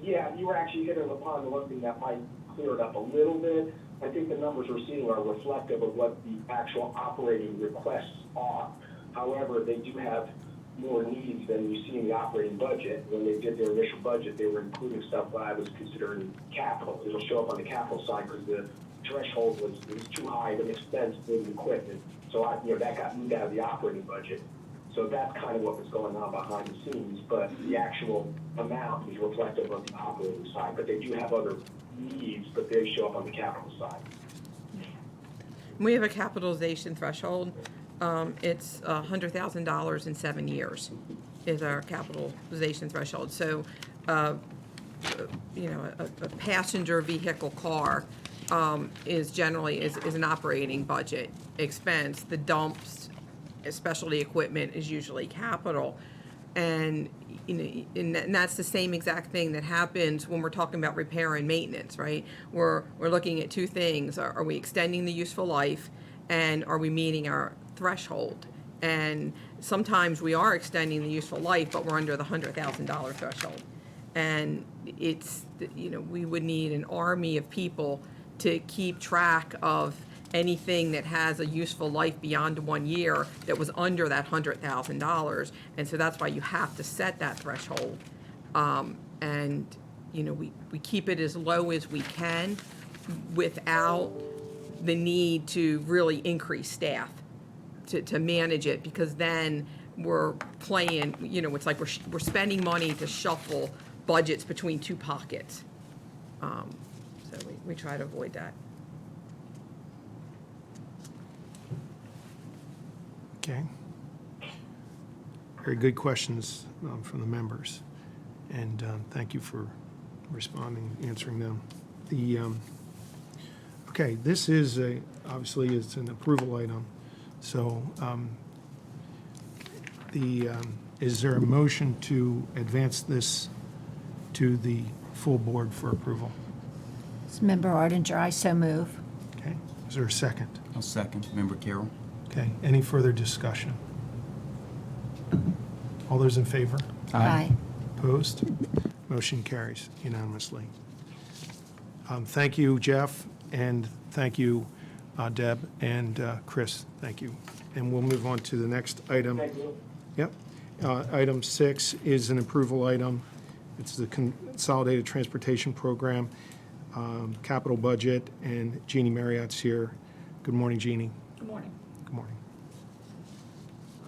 Yeah, you were actually hitting upon the one thing that might clear it up a little bit. I think the numbers we're seeing are reflective of what the actual operating requests are. However, they do have more needs than you see in the operating budget. When they did their initial budget, they were including stuff that I was considering capital. It'll show up on the capital side because the threshold was too high of an expense for the equipment. So that got moved out of the operating budget. So that's kind of what was going on behind the scenes, but the actual amount is reflective of the operating side. But they do have other needs, but they show up on the capital side. We have a capitalization threshold. It's $100,000 in 7 years is our capitalization threshold. So, a passenger vehicle car is generally is an operating budget expense. The dumps, specialty equipment is usually capital. And, and that's the same exact thing that happens when we're talking about repair and maintenance, right? We're looking at two things. Are we extending the useful life, and are we meeting our threshold? And sometimes we are extending the useful life, but we're under the $100,000 threshold. And it's, we would need an army of people to keep track of anything that has a useful life beyond 1 year that was under that $100,000. And so that's why you have to set that threshold. And, we keep it as low as we can without the need to really increase staff to manage it, because then we're playing, it's like we're spending money to shuffle budgets between two pockets. So we try to avoid that. Okay. Very good questions from the members, and thank you for responding, answering them. Okay, this is obviously it's an approval item, so is there a motion to advance this to the full board for approval? Member Artinger, I so move. Okay, is there a second? I'll second. Member Carroll? Okay, any further discussion? All those in favor? Aye. Opposed? Motion carries unanimously. Thank you, Jeff, and thank you, Deb, and Chris, thank you. And we'll move on to the next item. Thank you. Yep. Item 6 is an approval item. It's the Consolidated Transportation Program, capital budget, and Jeannie Marriott's here. Good morning, Jeannie. Good morning. Good morning.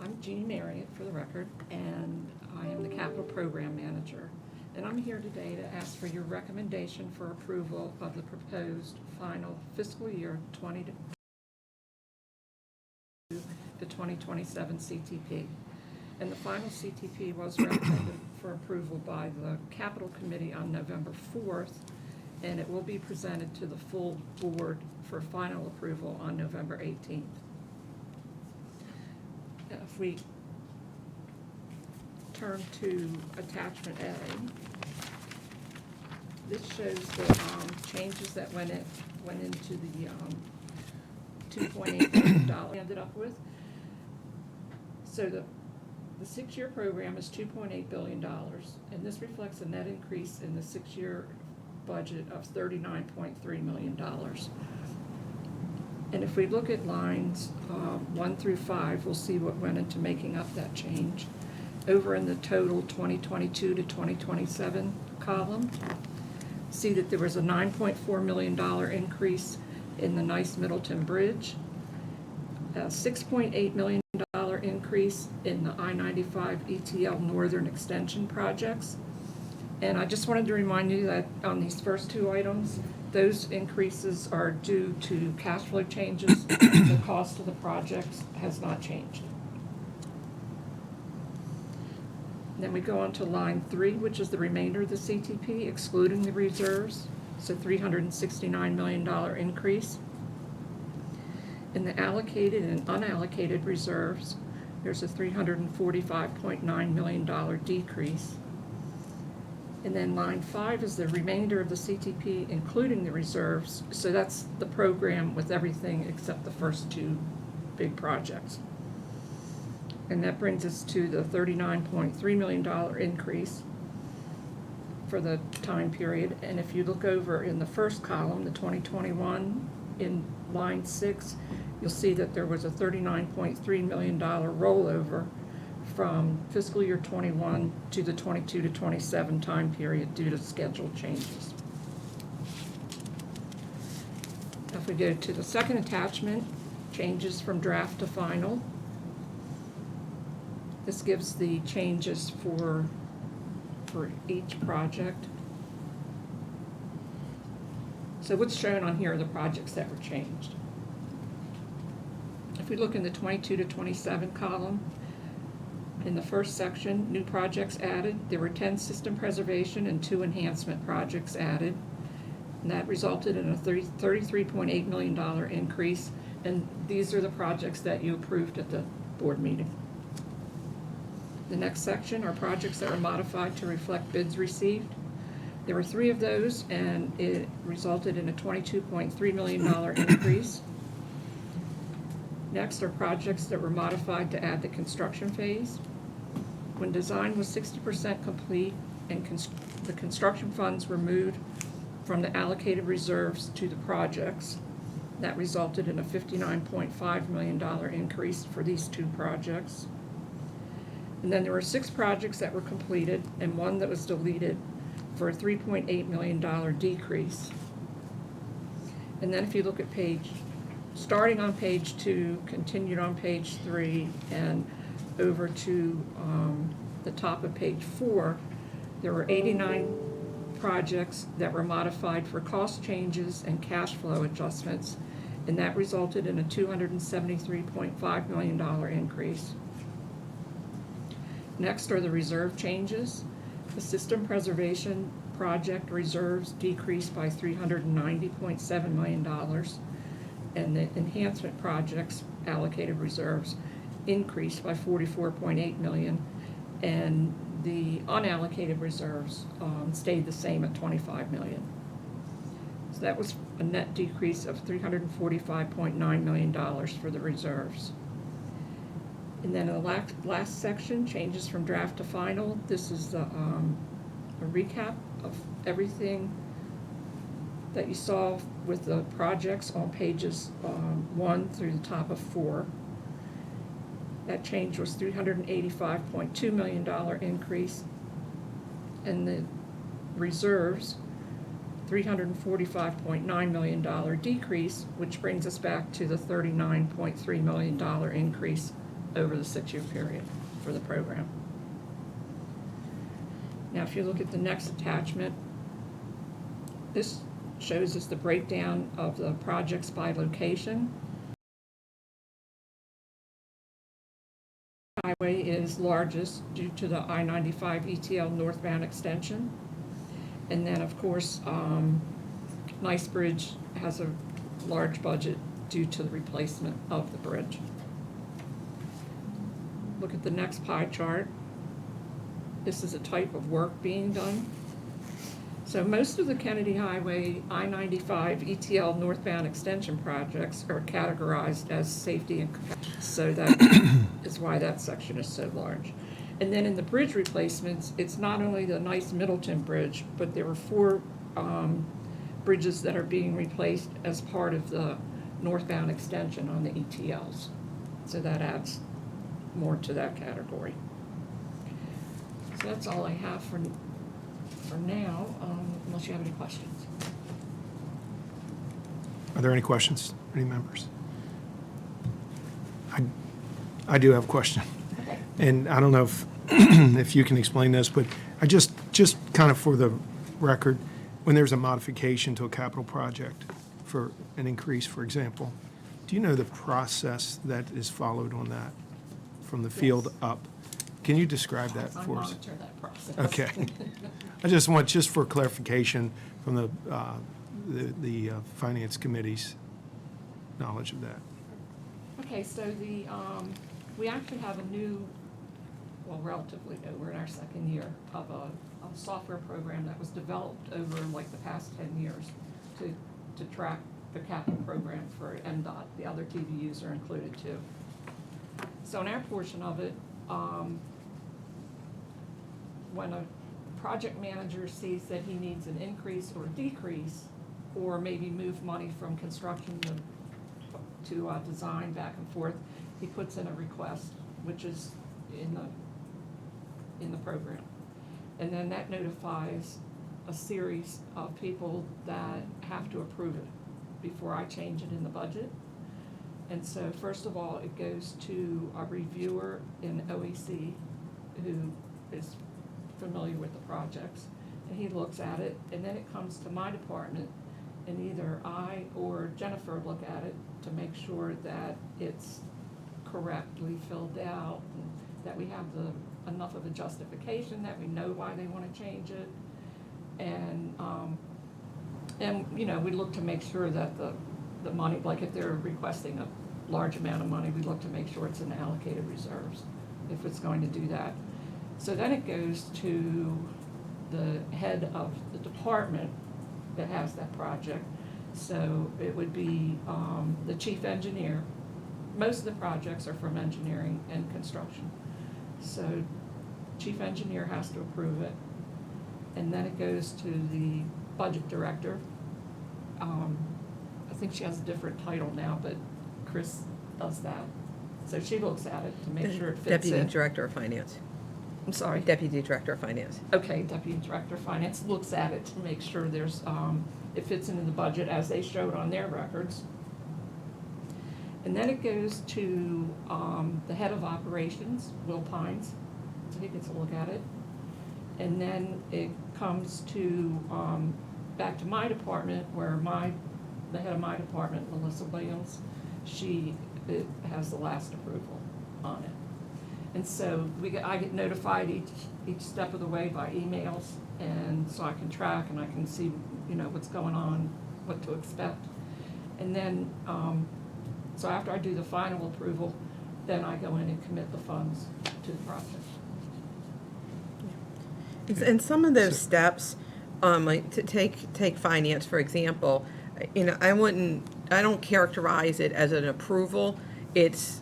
I'm Jeannie Marriott, for the record, and I am the Capital Program Manager. And I'm here today to ask for your recommendation for approval of the proposed final fiscal year 20 to 2027 CTP. And the final CTP was recommended for approval by the Capital Committee on November 4th, and it will be presented to the full board for final approval on November 18th. Now, if we turn to attachment A, this shows the changes that went into the $2.8 million we ended up with. So the 6-year program is $2.8 billion, and this reflects a net increase in the 6-year budget of $39.3 million. And if we look at lines 1 through 5, we'll see what went into making up that change. Over in the total 2022 to 2027 column, see that there was a $9.4 million increase in the Nice Middleton Bridge, a $6.8 million increase in the I-95 ETL Northern Extension projects. And I just wanted to remind you that on these first two items, those increases are due to cash flow changes. The cost of the projects has not changed. Then we go on to line 3, which is the remainder of the CTP, excluding the reserves. So $369 million increase. In the allocated and unallocated reserves, there's a $345.9 million decrease. And then line 5 is the remainder of the CTP, including the reserves. So that's the program with everything except the first two big projects. And that brings us to the $39.3 million increase for the time period. And if you look over in the first column, the 2021, in line 6, you'll see that there was a $39.3 million rollover from fiscal year 21 to the 22 to 27 time period due to schedule changes. If we go to the second attachment, changes from draft to final. This gives the changes for each project. So what's shown on here are the projects that were changed. If we look in the 22 to 27 column, in the first section, new projects added. There were 10 system preservation and 2 enhancement projects added. And that resulted in a $33.8 million increase. And these are the projects that you approved at the board meeting. The next section are projects that were modified to reflect bids received. There were 3 of those, and it resulted in a $22.3 million increase. Next are projects that were modified to add the construction phase. When design was 60% complete and the construction funds were moved from the allocated reserves to the projects, that resulted in a $59.5 million increase for these 2 projects. And then there were 6 projects that were completed and 1 that was deleted for a $3.8 million decrease. And then if you look at starting on page 2, continued on page 3, and over to the top of page 4, there were 89 projects that were modified for cost changes and cash flow adjustments, and that resulted in a $273.5 million increase. Next are the reserve changes. The system preservation project reserves decreased by $390.7 million, and the enhancement projects allocated reserves increased by $44.8 million, and the unallocated reserves stayed the same at $25 million. So that was a net decrease of $345.9 million for the reserves. And then the last section, changes from draft to final. This is a recap of everything that you saw with the projects on pages 1 through the top of 4. That change was $385.2 million increase, and the reserves, $345.9 million decrease, which brings us back to the $39.3 million increase over the 6-year period for the program. Now, if you look at the next attachment, this shows us the breakdown of the projects by location. Highway is largest due to the I-95 ETL northbound extension. And then, of course, Nice Bridge has a large budget due to the replacement of the bridge. Look at the next pie chart. This is a type of work being done. So most of the Kennedy Highway, I-95, ETL northbound extension projects are categorized as safety and capacity. So that is why that section is so large. And then in the bridge replacements, it's not only the nice Middleton Bridge, but there were 4 bridges that are being replaced as part of the northbound extension on the ETLs. So that adds more to that category. So that's all I have for now, unless you have any questions. Are there any questions, any members? I do have a question. Okay. And I don't know if, if you can explain this, but I just kind of for the record, when there's a modification to a capital project for an increase, for example, do you know the process that is followed on that from the field Yes. up? Can you describe that I for us? monitor that process. Okay. I just want, just for clarification from the Finance Committee's knowledge of that. Okay, so we actually have a new, well, relatively new, we're in our second year of a software program that was developed over like the past 10 years to track the capital program for MDOT. The other TDUs are included too. So in our portion of it, when a project manager sees that he needs an increase or decrease, or maybe move money from construction to design back and forth, he puts in a request, which is in the program. And then that notifies a series of people that have to approve it before I change it in the budget. And so first of all, it goes to a reviewer in OEC who is familiar with the projects, and he looks at it, and then it comes to my department, and either I or Jennifer look at it to make sure that it's correctly filled out, and that we have enough of a justification, that we know why they want to change it, and you know, we look to make sure that the money, like if they're requesting a large amount of money, we look to make sure it's in allocated reserves if it's going to do that. So then it goes to the head of the department that has that project. So it would be the chief engineer. Most of the projects are from engineering and construction. So chief engineer has to approve it. And then it goes to the budget director. I think she has a different title now, but Chris does that. So she looks at it to make sure it fits in. Deputy Director of Finance. I'm sorry. Deputy Director of Finance. Okay, Deputy Director of Finance looks at it to make sure there's, it fits into the budget as they showed on their records. And then it goes to the head of operations, Will Pines, so he gets a look at it. And then it comes to, back to my department, where the head of my department, Melissa Williams, it has the last approval on it. And so I get notified each step of the way by emails, and so I can track and I can see, you know, what's going on, what to expect. And then, so after I do the final approval, then I go in and commit the funds to the project. And some of those steps, like to take finance, for example, you know, I don't characterize it as an approval. It's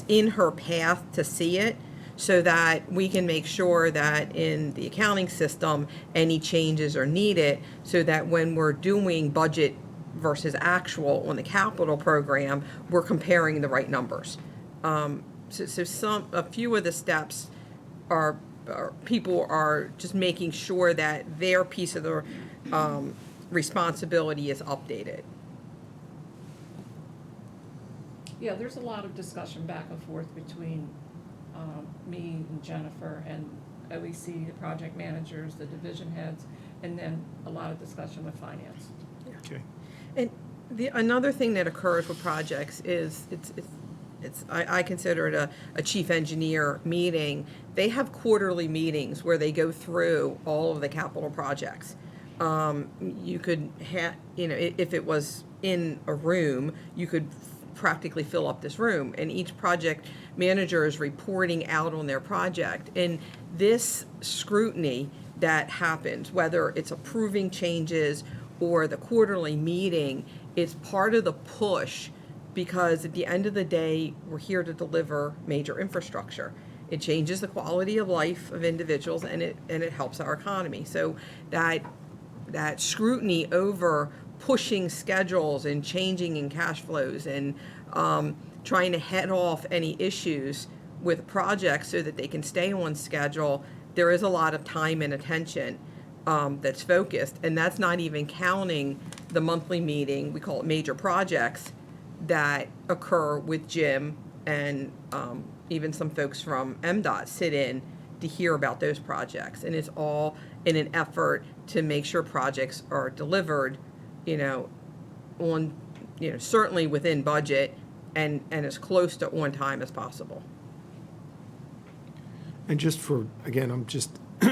in her path to see it, so that we can make sure that in the accounting system, any changes are needed, so that when we're doing budget versus actual on the capital program, we're comparing the right numbers. So a few of the steps are people are just making sure that their piece of the responsibility is updated. Yeah, there's a lot of discussion back and forth between me and Jennifer and OEC, the project managers, the division heads, and then a lot of discussion with finance. Okay. And another thing that occurs with projects is I consider it a chief engineer meeting. They have quarterly meetings where they go through all of the capital projects. you could if it was in a room, you could practically fill up this room, and each project manager is reporting out on their project. And this scrutiny that happens, whether it's approving changes or the quarterly meeting, is part of the push, because at the end of the day, we're here to deliver major infrastructure. It changes the quality of life of individuals, and it helps our economy. So that scrutiny over pushing schedules and changing in cash flows and trying to head off any issues with projects so that they can stay on schedule, there is a lot of time and attention that's focused, and that's not even counting the monthly meeting, we call it major projects, that occur with Jim and even some folks from MDOT sit in to hear about those projects. And it's all in an effort to make sure projects are delivered, on, certainly within budget and as close to on time as possible. And just for, again, I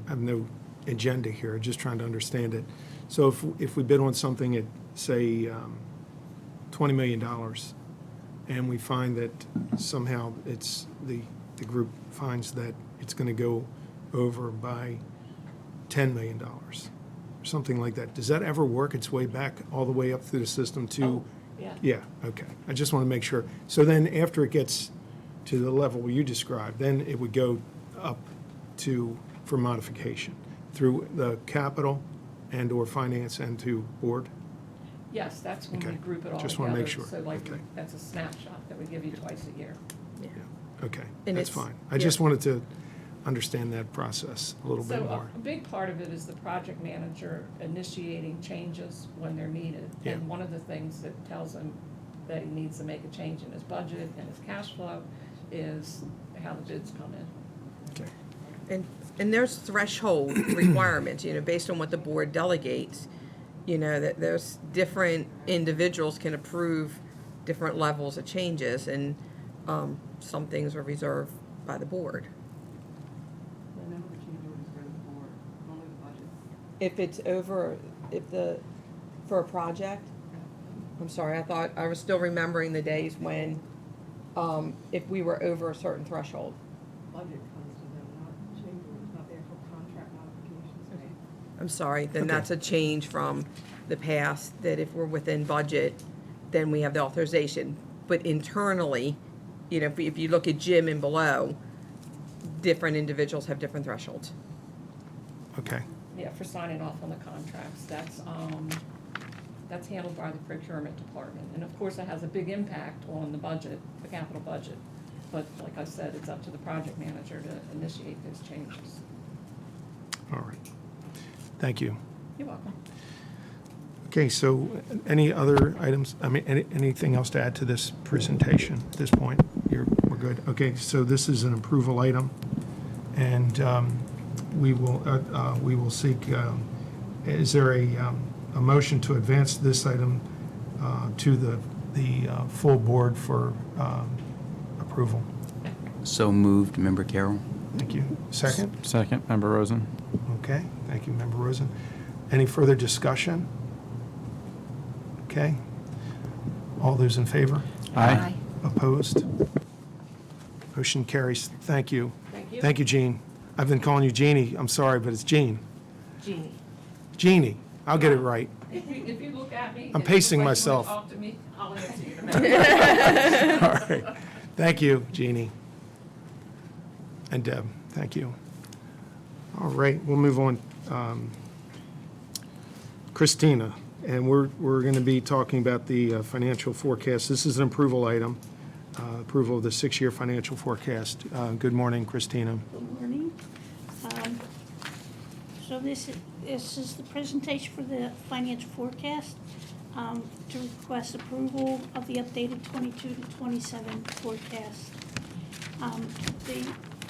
have no agenda here, just trying to understand it. So if we bid on something at, say, $20 million, and we find that somehow the group finds that it's going to go over by $10 million, or something like that, does that ever work its way back all the way up through the system to? Oh, yeah. Yeah, okay. I just want to make sure. So then after it gets to the level you described, then it would go up for modification through the capital and/or finance and to board? Yes, that's when we Okay. group it all together. Just wanna make sure. So like, Okay. that's a snapshot that we give you twice a year. Yeah. Okay, And that's it's- fine. I yeah. just wanted to understand that process a little bit So more. a big part of it is the project manager initiating changes when they're needed. Yeah. And one of the things that tells him that he needs to make a change in his budget and his cash flow is how the bids come in. Okay. And there's threshold requirements, based on what the board delegates, that there's different individuals can approve different levels of changes, and some things are reserved by the board. If it's over, for a project, I'm sorry, I thought, I was still remembering the days when, if we were over a certain threshold. Budget comes to them, not change orders, not there for contract modifications. I'm sorry, then Okay. that's a change from the past, that if we're within budget, then we have the authorization. But internally, if you look at Jim and below, different individuals have different thresholds. Okay, Yeah, for signing off on the contracts, that's handled by the procurement department. And of course, it has a big impact on the budget, the capital budget. But like I said, it's up to the project manager to initiate those changes. all right. Thank you. You're welcome. Okay, so any other items, anything else to add to this presentation at this point? We're good. Okay, so this is an approval item, and we will seek, is there a motion to advance this item to the full board for approval? So moved, Member Carroll. Thank you. Second? Second, Member Rosen. Okay, thank you, Member Rosen. Any further discussion? Okay. All those in favor? Aye. Opposed? Motion carries. Thank you. Thank you. Thank you, Jean. I've been calling you Jeannie. I'm sorry, but it's Jean. Jeannie. Jeannie. I'll get it right. If you look at me. I'm and pacing you want myself. to talk to me, I'll answer you in a minute. All right. Thank you, Jeannie. And Deb, thank you. All right, we'll move on. Christina, and we're going to be talking about the financial forecast. This is an approval item, approval of the 6-year financial forecast. Good morning, Christina. Good morning. So this is the presentation for the financial forecast, to request approval of the updated 22 to 27 forecast. The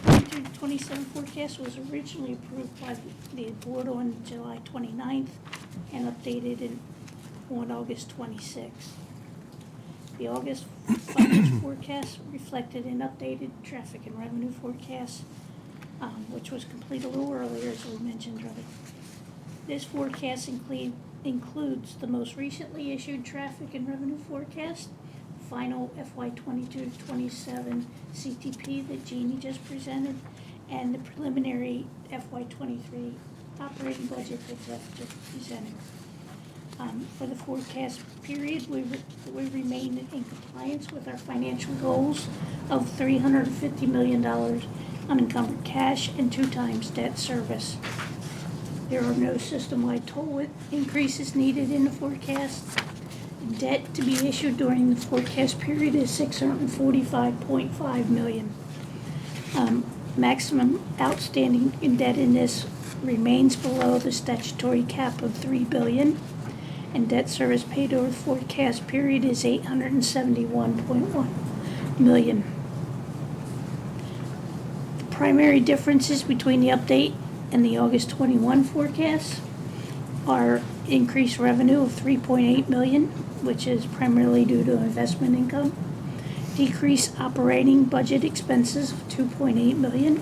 22 to 27 forecast was originally approved by the board on July 29th and updated on August 26th. The August financial forecast reflected an updated traffic and revenue forecast, which was complete a little earlier, as we mentioned This forecast includes the most recently issued traffic and revenue forecast, final FY 22-27 CTP that Jeannie just presented, and the preliminary FY 23 operating budget that Jeff just presented. For the forecast period, we remain in compliance with our financial goals of $350 million unencumbered cash and 2 times debt service. There are no system-wide toll increases needed in the forecast. Debt to be issued during the forecast period is $645.5 million. Maximum outstanding indebtedness remains below the statutory cap of $3 billion, and debt service paid over the forecast period is $871.1 million. The primary differences between the update and the August 21 forecast are increased revenue of $3.8 million, which is primarily due to investment income, decreased operating budget expenses of $2.8 million,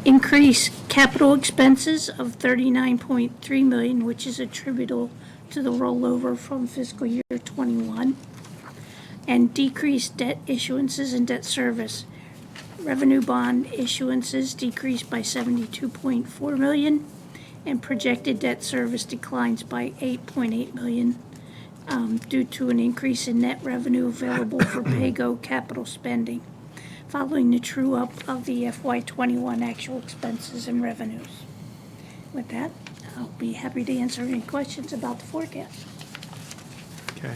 increased capital expenses of $39.3 million, which is attributable to the rollover from fiscal year 21, and decreased debt issuances and debt service. Revenue bond issuances decreased by $72.4 million, and projected debt service declines by $8.8 million due to an increase in net revenue available for PAYGO capital spending, following the true-up of the FY21 actual expenses and revenues. With that, I'll be happy to answer any questions about the forecast. Okay.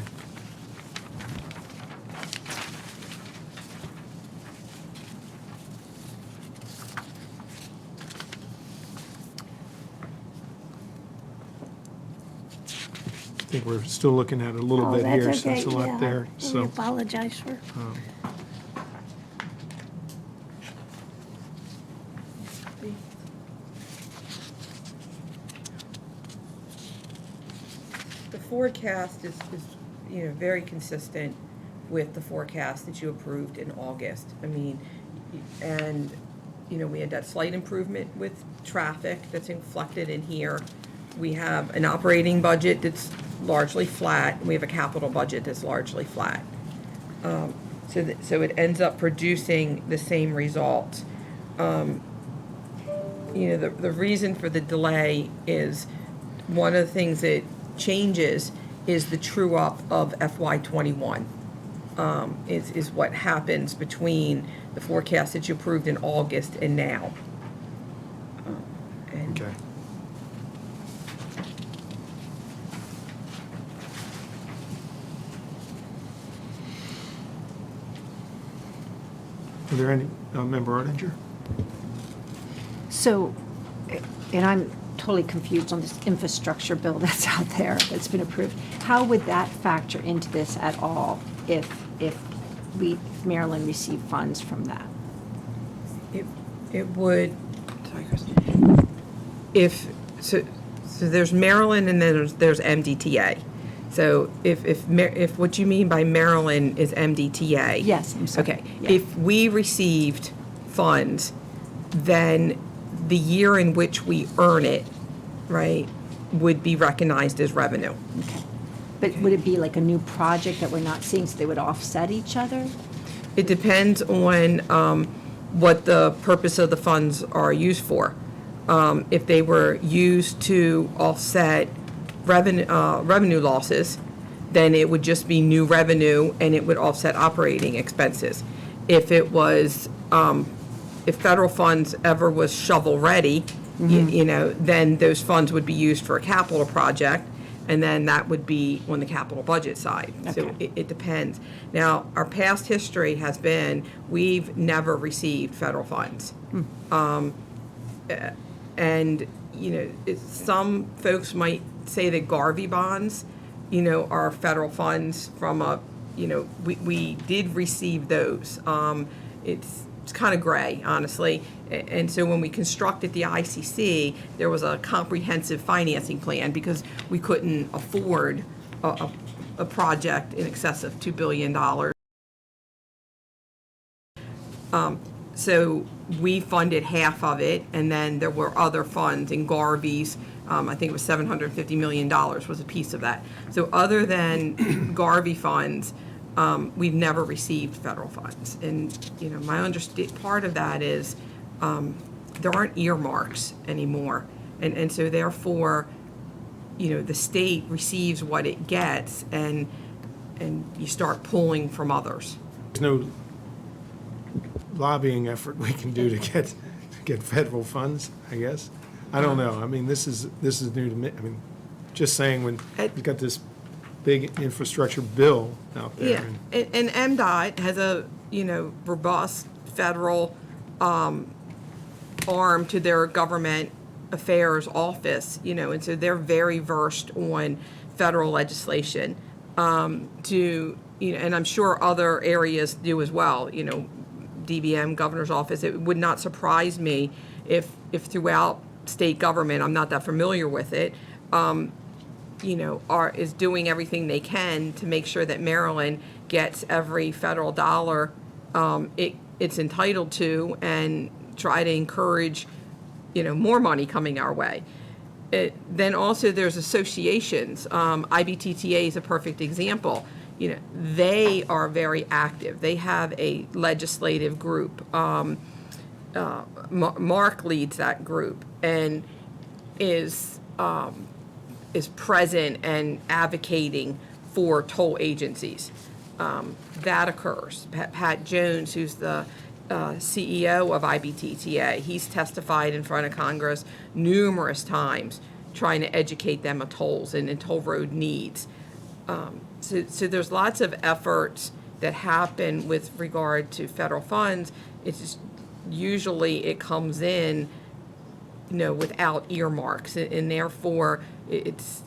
I think we're still looking at a little bit here, That's so there's a okay, lot yeah. there, We so. apologize for. The forecast is, very consistent with the forecast that you approved in August. I mean, and, we had that slight improvement with traffic that's inflected in here. We have an operating budget that's largely flat, and we have a capital budget that's largely flat. So it ends up producing the same result. The reason for the delay is one of the things that changes is the true up of FY21. Is what happens between the forecast that you approved in August and now. Okay. Are there any, Member Artinger? So, and I'm totally confused on this infrastructure bill that's out there, that's been approved. How would that factor into this at all if Maryland received funds from that? It would, sorry, Chris. So there's Maryland and then there's MDTA. So if what you mean by Maryland is MDTA. Yes, I'm sorry. Okay. Yeah. If we received funds, then the year in which we earn it, right, would be recognized as revenue. Okay. But would it be like a new project that we're not seeing, so they would offset each other? It depends on what the purpose of the funds are used for. If they were used to offset revenue losses, then it would just be new revenue and it would offset operating expenses. If it was, if federal funds ever was shovel-ready, then those funds would be used for a capital project, and then that would be on the capital budget side. So Okay. it depends. Now, our past history has been, we've never received federal funds. And, some folks might say that Garvey bonds, are federal funds from we did receive those. It's kind of gray, honestly. And so when we constructed the ICC, there was a comprehensive financing plan because we couldn't afford a project in excess of $2 billion. So we funded half of it, and then there were other funds in Garvey's. I think it was $750 million was a piece of that. So other than Garvey funds, we've never received federal funds. And, my part of that is there aren't earmarks anymore. And so therefore, the state receives what it gets, and you start pulling from others. There's no lobbying effort we can do to get federal funds, I guess. I don't know. I mean, this is new to me. I mean, just saying, when you've got this big infrastructure bill out there. Yeah, and MDOT has a, robust federal arm to their government affairs office, and so they're very versed on federal legislation. And I'm sure other areas do as well, DBM, governor's office. It would not surprise me if throughout state government, I'm not that familiar with it, is doing everything they can to make sure that Maryland gets every federal dollar it's entitled to, and try to encourage, more money coming our way. Then also there's associations. IBTTA is a perfect example. They are very active. They have a legislative group. Mark leads that group and is present and advocating for toll agencies. That occurs. Pat Jones, who's the CEO of IBTTA, he's testified in front of Congress numerous times trying to educate them on tolls and toll road needs. So there's lots of efforts that happen with regard to federal funds. It's just usually it comes in, without earmarks, and therefore it's,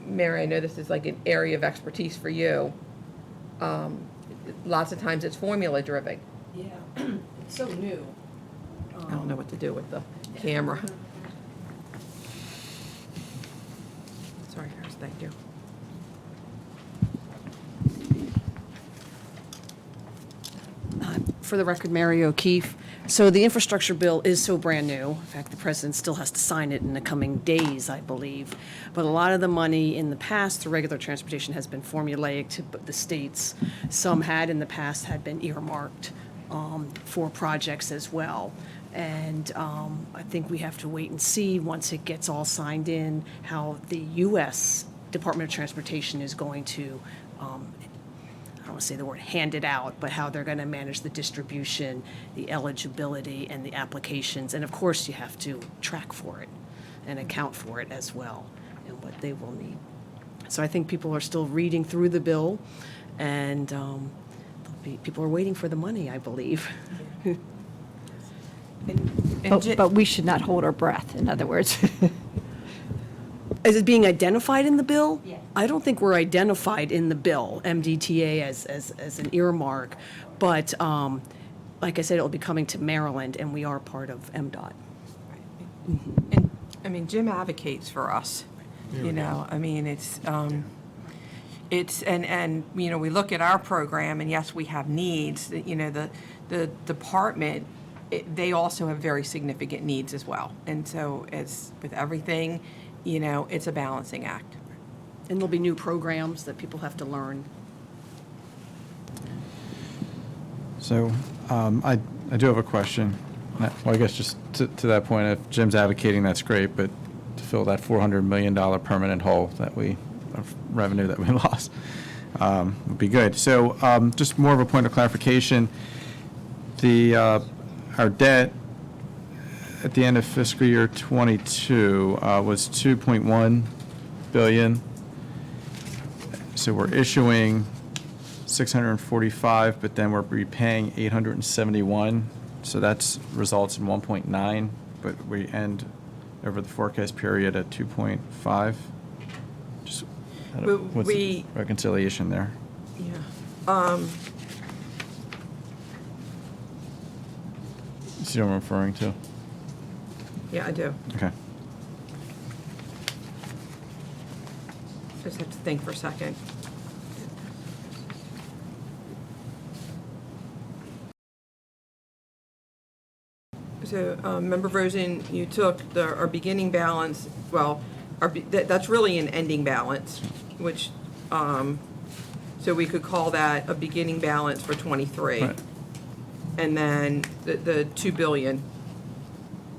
Mary, I know this is like an area of expertise for you. Lots of times it's formula driven. Yeah, it's so new. I don't know what to do with the camera. Sorry, Harris, thank you. For the record, Mary O'Keefe. So the infrastructure bill is so brand new. In fact, the president still has to sign it in the coming days, I believe. But a lot of the money in the past through regular transportation has been formulaic to the states. Some had in the past had been earmarked for projects as well. And I think we have to wait and see, once it gets all signed in, how the U.S. Department of Transportation is going to I don't want to say the word hand it out, but how they're going to manage the distribution, the eligibility, and the applications. And of course, you have to track for it and account for it as well, and what they will need. So I think people are still reading through the bill, and people are waiting for the money, I believe. But we should not hold our breath, in other words. Is it being identified in the bill? Yeah. I don't think we're identified in the bill, MDTA as an earmark, but like I said, it'll be coming to Maryland, and we are part of MDOT. And, Jim advocates for us, it's we look at our program, and yes, we have needs, the department, they also have very significant needs as well. And so as with everything, it's a balancing act. And there'll be new programs that people have to learn. So I do have a question. Well, I guess just to that point, if Jim's advocating, that's great, but to fill that $400 million permanent hole of revenue that we lost would be good. So just more of a point of clarification, our debt at the end of fiscal year 22 was $2.1 billion. So we're issuing 645, but then we're repaying 871. So that's results in 1.9, but we end over the forecast period at 2.5. Just what's the reconciliation there? Yeah. See what I'm referring to? Yeah, I do. Okay. Just have to think for a second. So, Member Rosen, you took our beginning balance, well, that's really an ending balance, which, so we could call that a beginning balance for '23. Right. And then the 2 billion.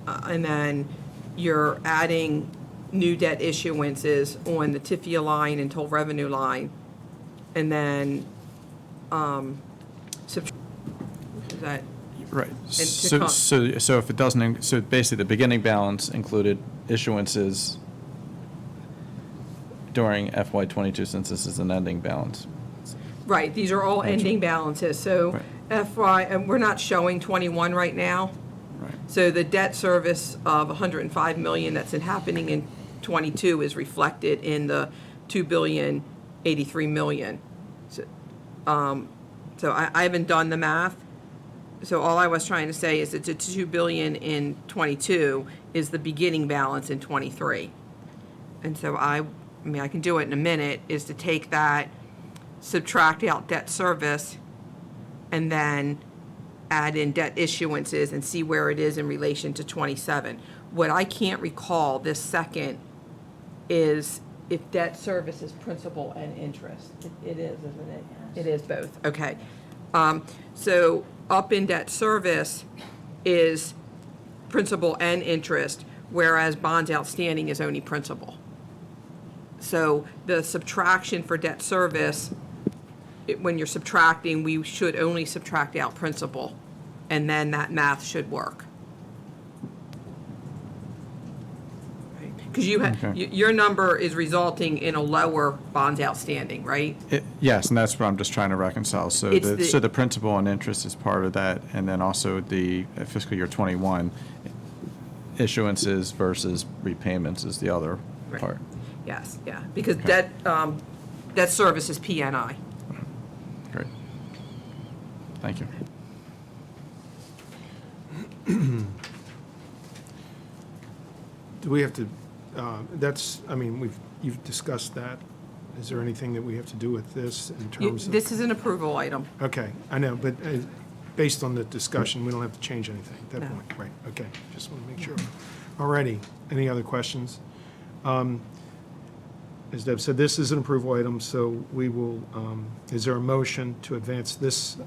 And then you're adding new debt issuances on the TIFIA line and toll revenue line. And then, is that? Right. to So, come- so if it doesn't, so basically the beginning balance included issuances during FY '22, since this is an ending balance. Right, these are all Gotcha. ending balances, so Right. and we're not showing 21 right now. Right. So the debt service of 105 million that's happening in '22 is reflected in the 2,083 million. So, so I haven't done the math. So all I was trying to say is that the 2 billion in '22 is the beginning balance in '23. And so I mean, I can do it in a minute, is to take that, subtract out debt service, and then add in debt issuances and see where it is in relation to '27. What I can't recall this second is if debt service is principal and interest. It is, isn't it? It is both, okay. So up in debt service is principal and interest, whereas bonds outstanding is only principal. So the subtraction for debt service, when you're subtracting, we should only subtract out principal, and then that math should work. Because you have, Okay. your number is resulting in a lower bonds outstanding, right? Yes, and that's what I'm just trying to reconcile. So It's so the principal and interest is part of that, and then also the fiscal year '21 issuances versus repayments is the other Right. part. Yes, yeah, because Okay. debt service is PNI. Great. Thank you. Do we have to, that's, I mean, you've discussed that. Is there anything that we have to do with this in terms of? This is an approval item. Okay, I know, but based on the discussion, we don't have to change anything at that No. point. Right, okay, just want to make sure. Alrighty, any other questions? As Deb said, this is an approval item, so we will, is there a motion to advance this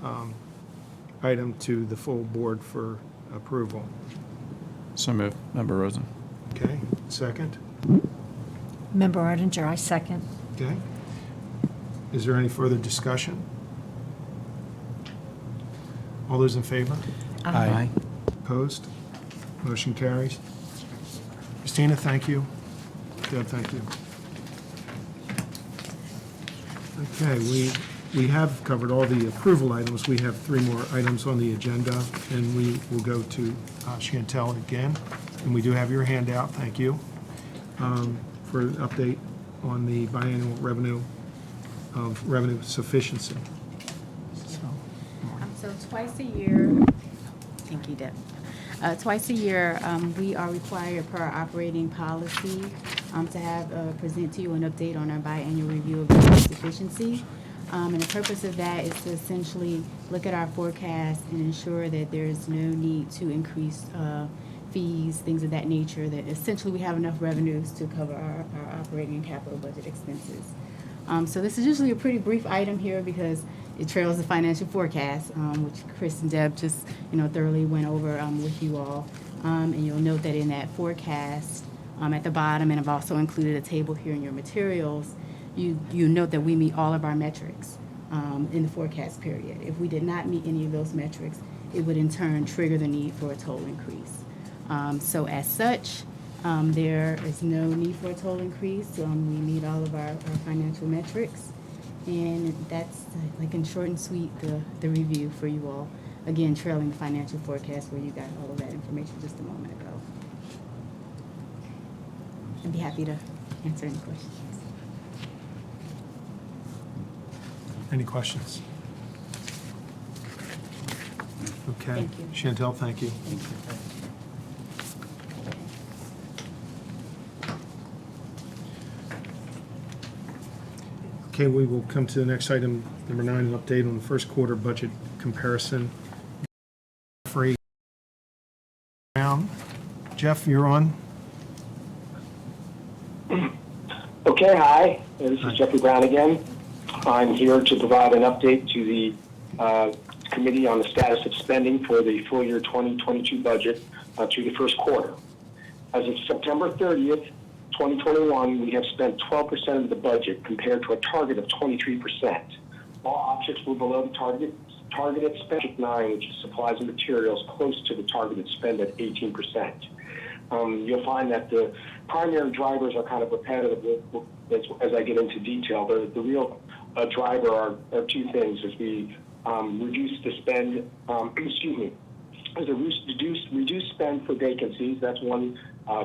item to the full board for approval? So move, Member Rosen. Okay, second? Member Artinger, I second. Okay. Is there any further discussion? All those in favor? Aye. Opposed? Motion carries. Christina, thank you. Deb, thank you. Okay, we have covered all the approval items. We have 3 more items on the agenda, and we will go to Chantel again. And we do have your handout, thank you, for an update on the biannual revenue sufficiency. So twice a year, thank you, Deb. Twice a year, we are required per our operating policy to have, present to you an update on our biannual review of revenue sufficiency. And the purpose of that is to essentially look at our forecast and ensure that there is no need to increase fees, things of that nature, that essentially we have enough revenues to cover our operating and capital budget expenses. So this is usually a pretty brief item here because it trails the financial forecast, which Chris and Deb just, thoroughly went over with you all. And you'll note that in that forecast, at the bottom, and I've also included a table here in your materials, you note that we meet all of our metrics in the forecast period. If we did not meet any of those metrics, it would in turn trigger the need for a total increase. So as such, there is no need for a total increase. We meet all of our financial metrics. And that's, like in short and sweet, the review for you all. Again, trailing the financial forecast where you got all of that information just a moment ago. I'd be happy to answer any questions. Any questions? Okay. Thank you. Chantel, thank you. Okay, we will come to the next item, number 9, an update on the first quarter budget comparison. Free. Brown. Jeff, you're on. Okay, hi, this is Jeffrey Brown again. I'm here to provide an update to the committee on the status of spending for the full year 2022 budget through the first quarter. As of September 30th, 2021, we have spent 12% of the budget compared to a target of 23%. All objects were below the targeted spend, 9, which is supplies and materials, close to the targeted spend at 18%. You'll find that the primary drivers are kind of repetitive as I get into detail. The real driver are two things: as we reduce the spend, as a reduced spend for vacancies. That's one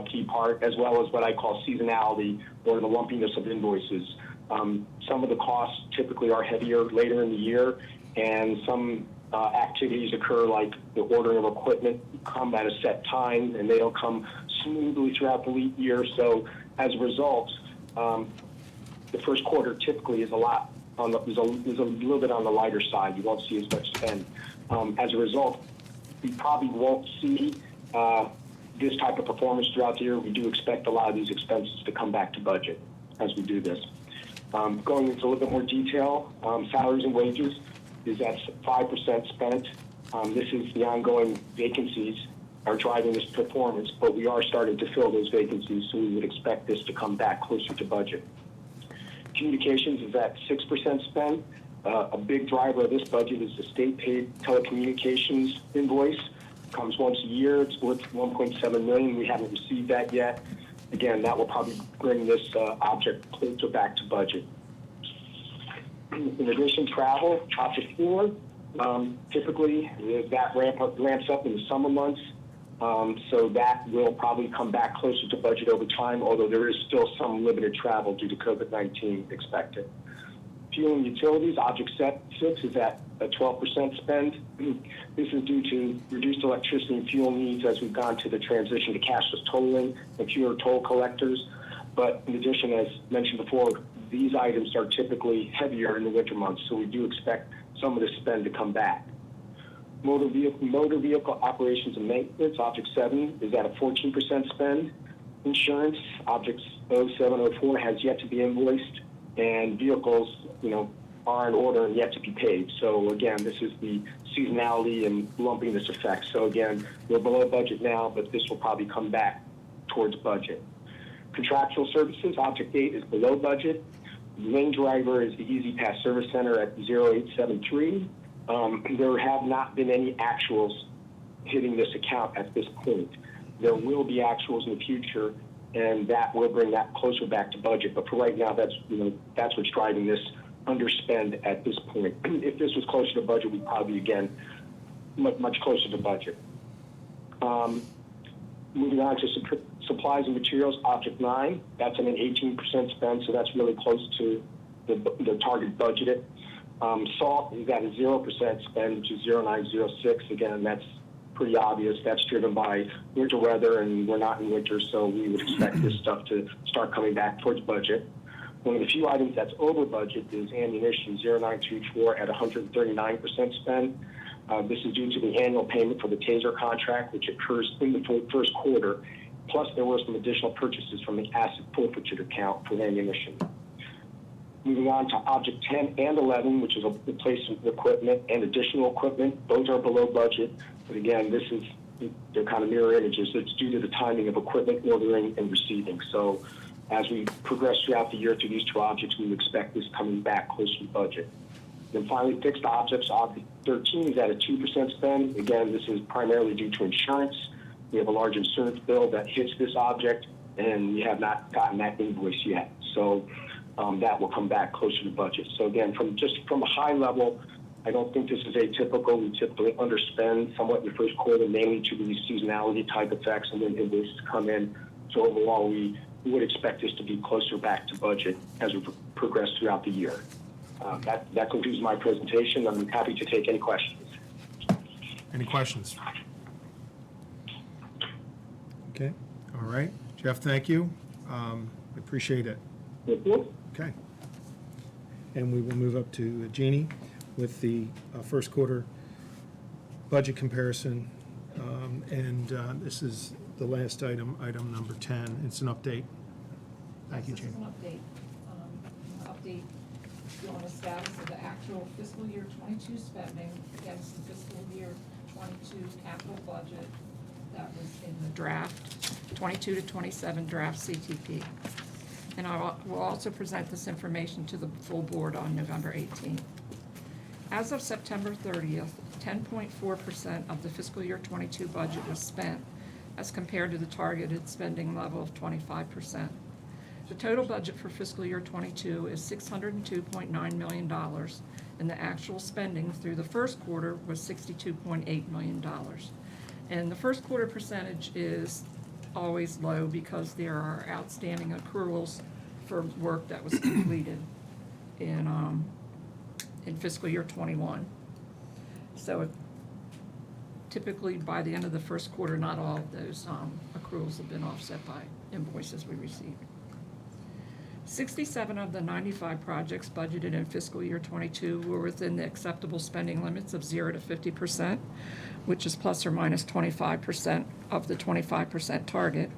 key part, as well as what I call seasonality or the lumpiness of invoices. Some of the costs typically are heavier later in the year, and some activities occur, like the ordering of equipment, come at a set time, and they don't come smoothly throughout the year. So as a result, the first quarter typically is a little bit on the lighter side. You won't see as much spend. As a result, we probably won't see this type of performance throughout the year. We do expect a lot of these expenses to come back to budget as we do this. Going into a little bit more detail, salaries and wages is at 5% spent. This is the ongoing vacancies are driving this performance, but we are starting to fill those vacancies, so we would expect this to come back closer to budget. Communications is at 6% spend. A big driver of this budget is the state-paid telecommunications invoice. Comes once a year. It's worth $1.7 million. We haven't received that yet. Again, that will probably bring this object closer back to budget. In addition, travel, object 4, typically that ramps up in the summer months. So that will probably come back closer to budget over time, although there is still some limited travel due to COVID-19 expected. Fuel and utilities, object 6 is at a 12% spend. This is due to reduced electricity and fuel needs as we've gone to the transition to cashless tolling and fewer toll collectors. But in addition, as mentioned before, these items are typically heavier in the winter months, so we do expect some of this spend to come back. Motor vehicle operations and maintenance, object 7, is at a 14% spend. Insurance, object 0704, has yet to be invoiced, and vehicles, are in order and yet to be paid. So again, this is the seasonality and lumpiness effect. So again, we're below budget now, but this will probably come back towards budget. Contractual services, object 8, is below budget. The main driver is the Easy Pass Service Center at 0873. There have not been any actuals hitting this account at this point. There will be actuals in the future, and that will bring that closer back to budget. But for right now, that's what's driving this underspend at this point. If this was closer to budget, we'd probably, again, much closer to budget. Moving on to supplies and materials, object 9, that's an 18% spend, so that's really close to the target budgeted. Salt is at a 0% spend, which is 0906. Again, that's pretty obvious. That's driven by winter weather, and we're not in winter, so we would expect this stuff to start coming back towards budget. One of the few items that's over budget is ammunition, 0924, at 139% spend. This is due to the annual payment for the TASER contract, which occurs in the first quarter. Plus, there were some additional purchases from the asset forfeiture account for ammunition. Moving on to object 10 and 11, which is a replacement of equipment and additional equipment. Those are below budget. But again, they're kind of mirror images. It's due to the timing of equipment ordering and receiving. So as we progress throughout the year through these two objects, we would expect this coming back close to budget. Then finally, fixed objects, object 13 is at a 2% spend. Again, this is primarily due to insurance. We have a large insurance bill that hits this object, and we have not gotten that invoice yet. So that will come back closer to budget. So again, from a high level, I don't think this is atypical. We typically underspend somewhat in the first quarter, mainly due to these seasonality type effects, and then invoices come in. So overall, we would expect this to be closer back to budget as we progress throughout the year. That concludes my presentation. I'm happy to take any questions. Any questions? Okay, all right. Jeff, thank you. Appreciate it. Thank you. Okay. And we will move up to Jeannie with the first quarter budget comparison And this is the last item, item number 10. It's an update. Thank you, This is Jane. an update. Update on the status of the actual fiscal year 22 spending against the fiscal year 22 capital budget that was in the draft 22 to 27 draft CTP. And will also present this information to the full board on November 18th. As of September 30th, 10.4% of the fiscal year 22 budget was spent as compared to the targeted spending level of 25%. The total budget for fiscal year 22 is $602.9 million, and the actual spending through the first quarter was $62.8 million. And the first quarter percentage is always low because there are outstanding accruals for work that was completed in fiscal year 21. So typically by the end of the first quarter, not all of those accruals have been offset by invoices we received. 67 of the 95 projects budgeted in fiscal year 22 were within the acceptable spending limits of 0 to 50%, which is plus or minus 25% of the 25% target.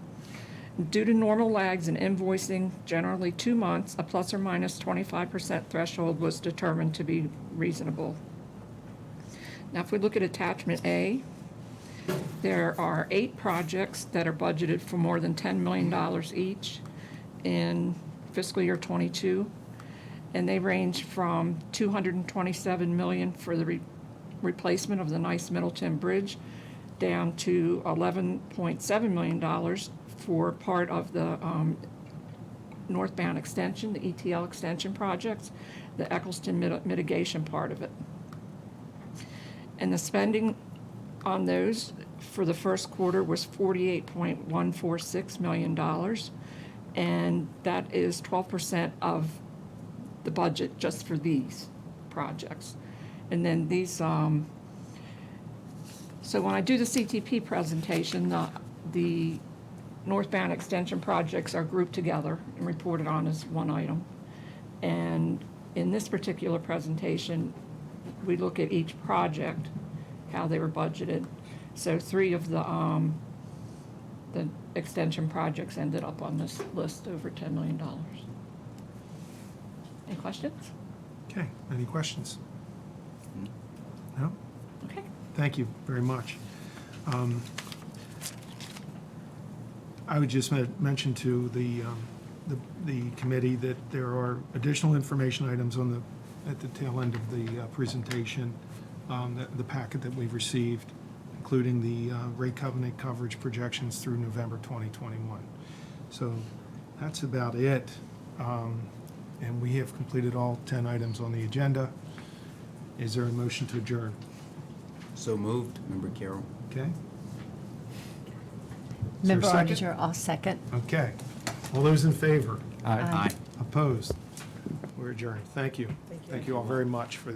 Due to normal lags in invoicing, generally 2 months, a plus or minus 25% threshold was determined to be reasonable. Now, if we look at attachment A, there are 8 projects that are budgeted for more than $10 million each in fiscal year 22, and they range from $227 million for the replacement of the Nice Middleton Bridge down to $11.7 million for part of the northbound extension, the ETL extension projects, the Eccleston mitigation part of it. And the spending on those for the first quarter was $48.146 million. And that is 12% of the budget just for these projects. And then these, so when I do the CTP presentation, the northbound extension projects are grouped together and reported on as one item. And in this particular presentation, we look at each project, how they were budgeted. So 3 of the extension projects ended up on this list over $10 million. Any questions? Okay, any questions? No? Okay. Thank you very much. I would just mention to the committee that there are additional information items at the tail end of the presentation, the packet that we've received, including the rate covenant coverage projections through November 2021. So that's about it. And we have completed all 10 items on the agenda. Is there a motion to adjourn? So moved, Member Carroll. Okay. Is there a Member second? Auditor, I'll second. Okay. All those in favor? Aye. Opposed? We're adjourned. Thank you. Thank you all very much for